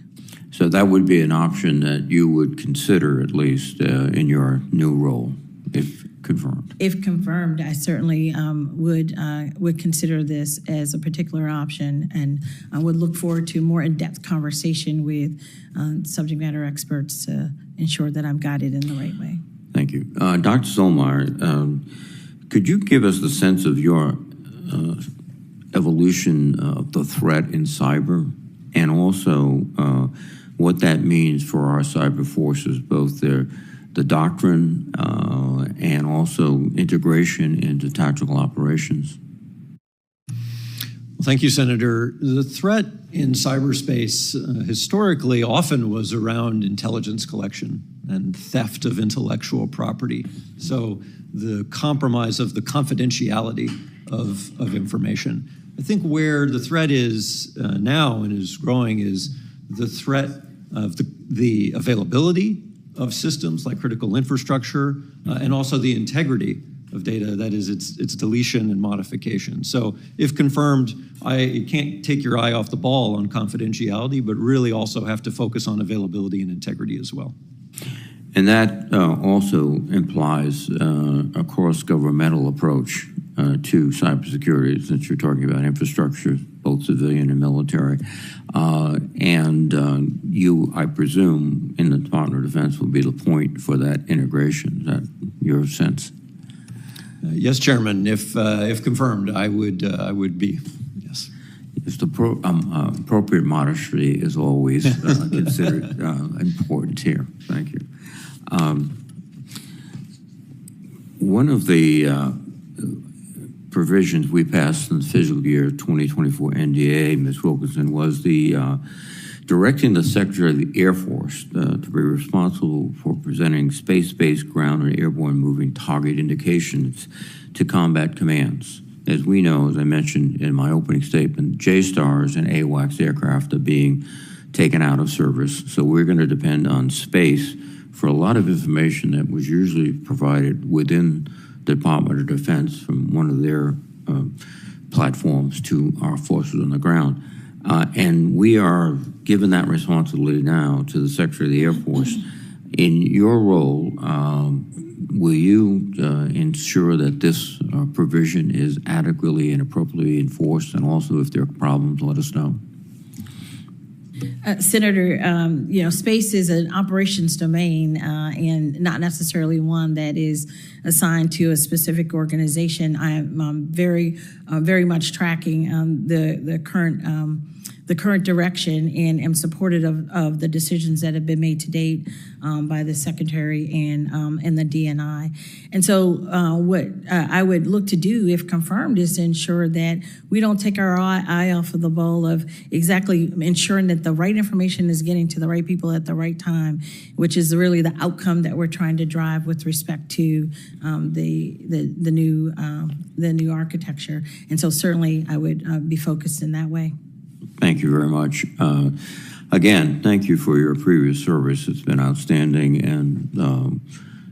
Speaker 1: So that would be an option that you would consider, at least in your new role, if confirmed.
Speaker 6: If confirmed, I certainly would consider this as a particular option, and I would look forward to more in-depth conversation with subject matter experts to ensure that I'm guided in the right way.
Speaker 1: Thank you. Dr. Sulmeyer, could you give us the sense of your evolution of the threat in cyber, and also what that means for our cyber forces, both the doctrine and also integration into tactical operations?
Speaker 7: Well, thank you, Senator. The threat in cyberspace historically often was around intelligence collection and theft of intellectual property. So the compromise of the confidentiality of information. I think where the threat is now and is growing is the threat of the availability of systems like critical infrastructure and also the integrity of data, that is its deletion and modification. So if confirmed, you can't take your eye off the ball on confidentiality, but really also have to focus on availability and integrity as well.
Speaker 1: And that also implies a cross-governmental approach to cybersecurity, since you're talking about infrastructure, both civilian and military. You, I presume, in the Department of Defense will be the point for that integration. Is that your sense?
Speaker 7: Yes, Chairman. If confirmed, I would be. Yes.
Speaker 1: It's appropriate modesty is always considered important here. Thank you. One of the provisions we passed in the fiscal year 2024 NDA, Ms. Wilkerson, was the directing the Secretary of the Air Force to be responsible for presenting space-based ground and airborne moving target indications to combat commands. As we know, as I mentioned in my opening statement, JSTARS and AWACS aircraft are being taken out of service, so we're going to depend on space for a lot of information that was usually provided within the Department of Defense from one of their platforms to our forces on the ground. And we are given that responsibility now to the Secretary of the Air Force. In your role, will you ensure that this provision is adequately and appropriately enforced? And also, if there are problems, let us know.
Speaker 6: Senator, space is an operations domain and not necessarily one that is assigned to a specific organization. I'm very much tracking the current direction and am supportive of the decisions that have been made to date by the Secretary and the DNI. And so what I would look to do, if confirmed, is to ensure that we don't take our eye off of the ball of exactly ensuring that the right information is getting to the right people at the right time, which is really the outcome that we're trying to drive with respect to the new architecture. And so certainly I would be focused in that way.
Speaker 1: Thank you very much. Again, thank you for your previous service. It's been outstanding, and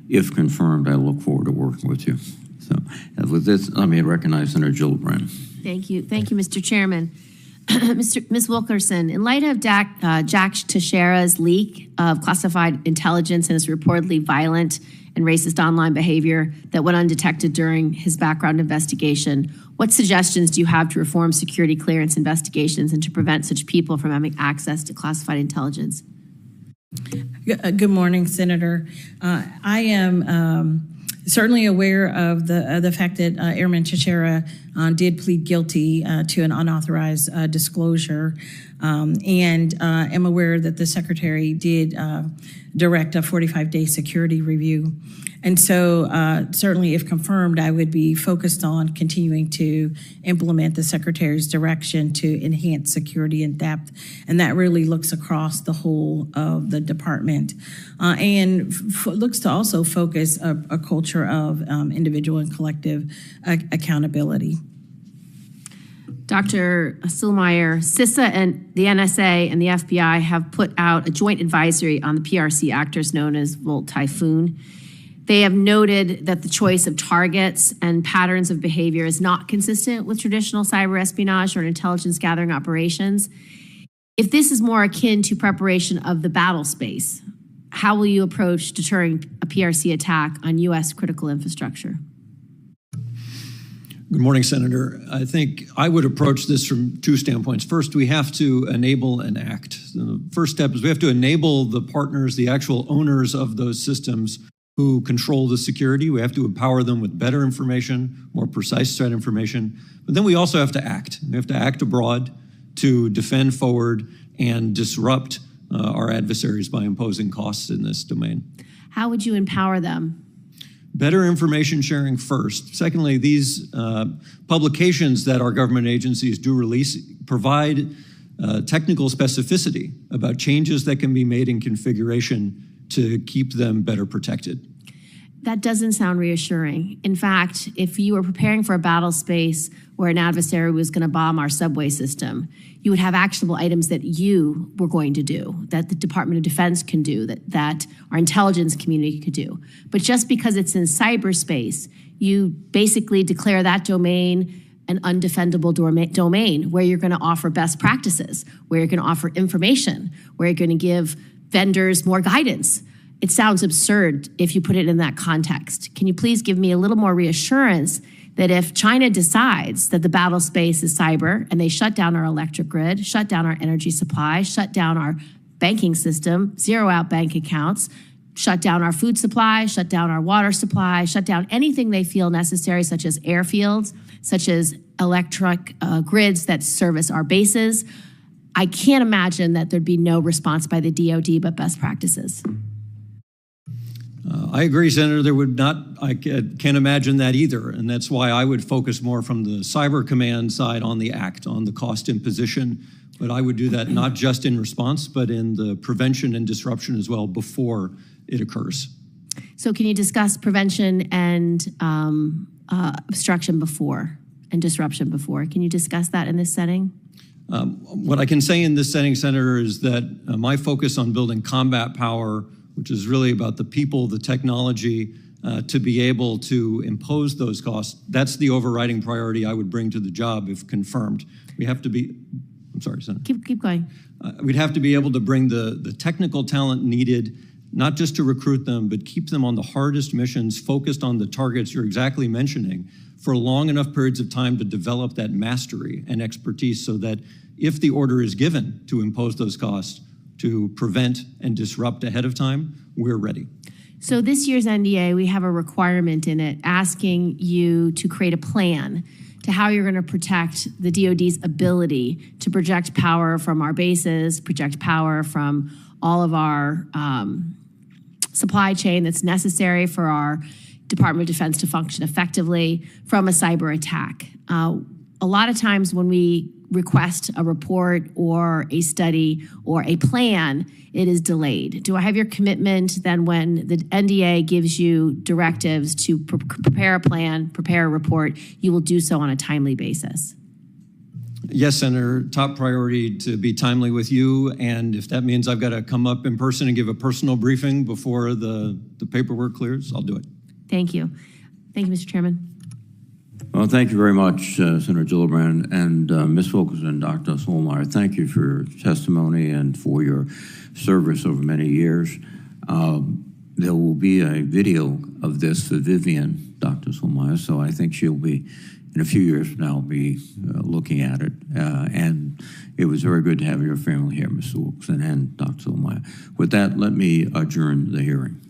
Speaker 1: if confirmed, I look forward to working with you. So with this, let me recognize Senator Gillibrand.
Speaker 13: Thank you, Mr. Chairman. Ms. Wilkerson, in light of Jack Teixeira's leak of classified intelligence and his reportedly violent and racist online behavior that went undetected during his background investigation, what suggestions do you have to reform security clearance investigations and to prevent such people from having access to classified intelligence?
Speaker 6: Good morning, Senator. I am certainly aware of the fact that Airman Teixeira did plead guilty to an unauthorized disclosure, and am aware that the Secretary did direct a 45-day security review. And so certainly if confirmed, I would be focused on continuing to implement the Secretary's direction to enhance security in depth. And that really looks across the whole of the department and looks to also focus a culture of individual and collective accountability.
Speaker 13: Dr. Sulmeyer, CISA and the NSA and the FBI have put out a joint advisory on the PRC actors known as Volt Typhoon. They have noted that the choice of targets and patterns of behavior is not consistent with traditional cyber espionage or intelligence gathering operations. If this is more akin to preparation of the battle space, how will you approach deterring a PRC attack on U.S. critical infrastructure?
Speaker 7: Good morning, Senator. I think I would approach this from two standpoints. First, we have to enable and act. The first step is we have to enable the partners, the actual owners of those systems who control the security. We have to empower them with better information, more precise threat information. But then we also have to act. We have to act abroad to defend forward and disrupt our adversaries by imposing costs in this domain.
Speaker 13: How would you empower them?
Speaker 7: Better information sharing first. Secondly, these publications that our government agencies do release provide technical specificity about changes that can be made in configuration to keep them better protected.
Speaker 13: That doesn't sound reassuring. In fact, if you were preparing for a battle space where an adversary was going to bomb our subway system, you would have actionable items that you were going to do, that the Department of Defense can do, that our intelligence community could do. But just because it's in cyberspace, you basically declare that domain an undefendable domain where you're going to offer best practices, where you're going to offer information, where you're going to give vendors more guidance. It sounds absurd if you put it in that context. Can you please give me a little more reassurance that if China decides that the battle space is cyber and they shut down our electric grid, shut down our energy supply, shut down our banking system, zero out bank accounts, shut down our food supply, shut down our water supply, shut down anything they feel necessary, such as airfields, such as electric grids that service our bases, I can't imagine that there'd be no response by the DoD but best practices.
Speaker 7: I agree, Senator. There would not, I can't imagine that either. And that's why I would focus more from the cyber command side on the act, on the cost imposition. But I would do that not just in response, but in the prevention and disruption as well before it occurs.
Speaker 13: So can you discuss prevention and obstruction before and disruption before? Can you discuss that in this setting?
Speaker 7: What I can say in this setting, Senator, is that my focus on building combat power, which is really about the people, the technology, to be able to impose those costs, that's the overriding priority I would bring to the job if confirmed. We have to be, I'm sorry, Senator.
Speaker 13: Keep going.
Speaker 7: We'd have to be able to bring the technical talent needed, not just to recruit them, but keep them on the hardest missions, focused on the targets you're exactly mentioning, for long enough periods of time to develop that mastery and expertise so that if the order is given to impose those costs, to prevent and disrupt ahead of time, we're ready.
Speaker 13: So this year's NDA, we have a requirement in it asking you to create a plan to how you're going to protect the DoD's ability to project power from our bases, project power from all of our supply chain that's necessary for our Department of Defense to function effectively from a cyber attack. A lot of times when we request a report or a study or a plan, it is delayed. Do I have your commitment then when the NDA gives you directives to prepare a plan, prepare a report, you will do so on a timely basis?
Speaker 7: Yes, Senator, top priority to be timely with you. And if that means I've got to come up in person and give a personal briefing before the paperwork clears, I'll do it.
Speaker 13: Thank you. Thank you, Mr. Chairman.
Speaker 1: Well, thank you very much, Senator Gillibrand. And Ms. Wilkerson, Dr. Sulmeyer, thank you for your testimony and for your service over many years. There will be a video of this, Vivian, Dr. Sulmeyer, so I think she'll be, in a few years from now, be looking at it. And it was very good to have your family here, Ms. Wilkerson and Dr. Sulmeyer. With that, let me adjourn the hearing.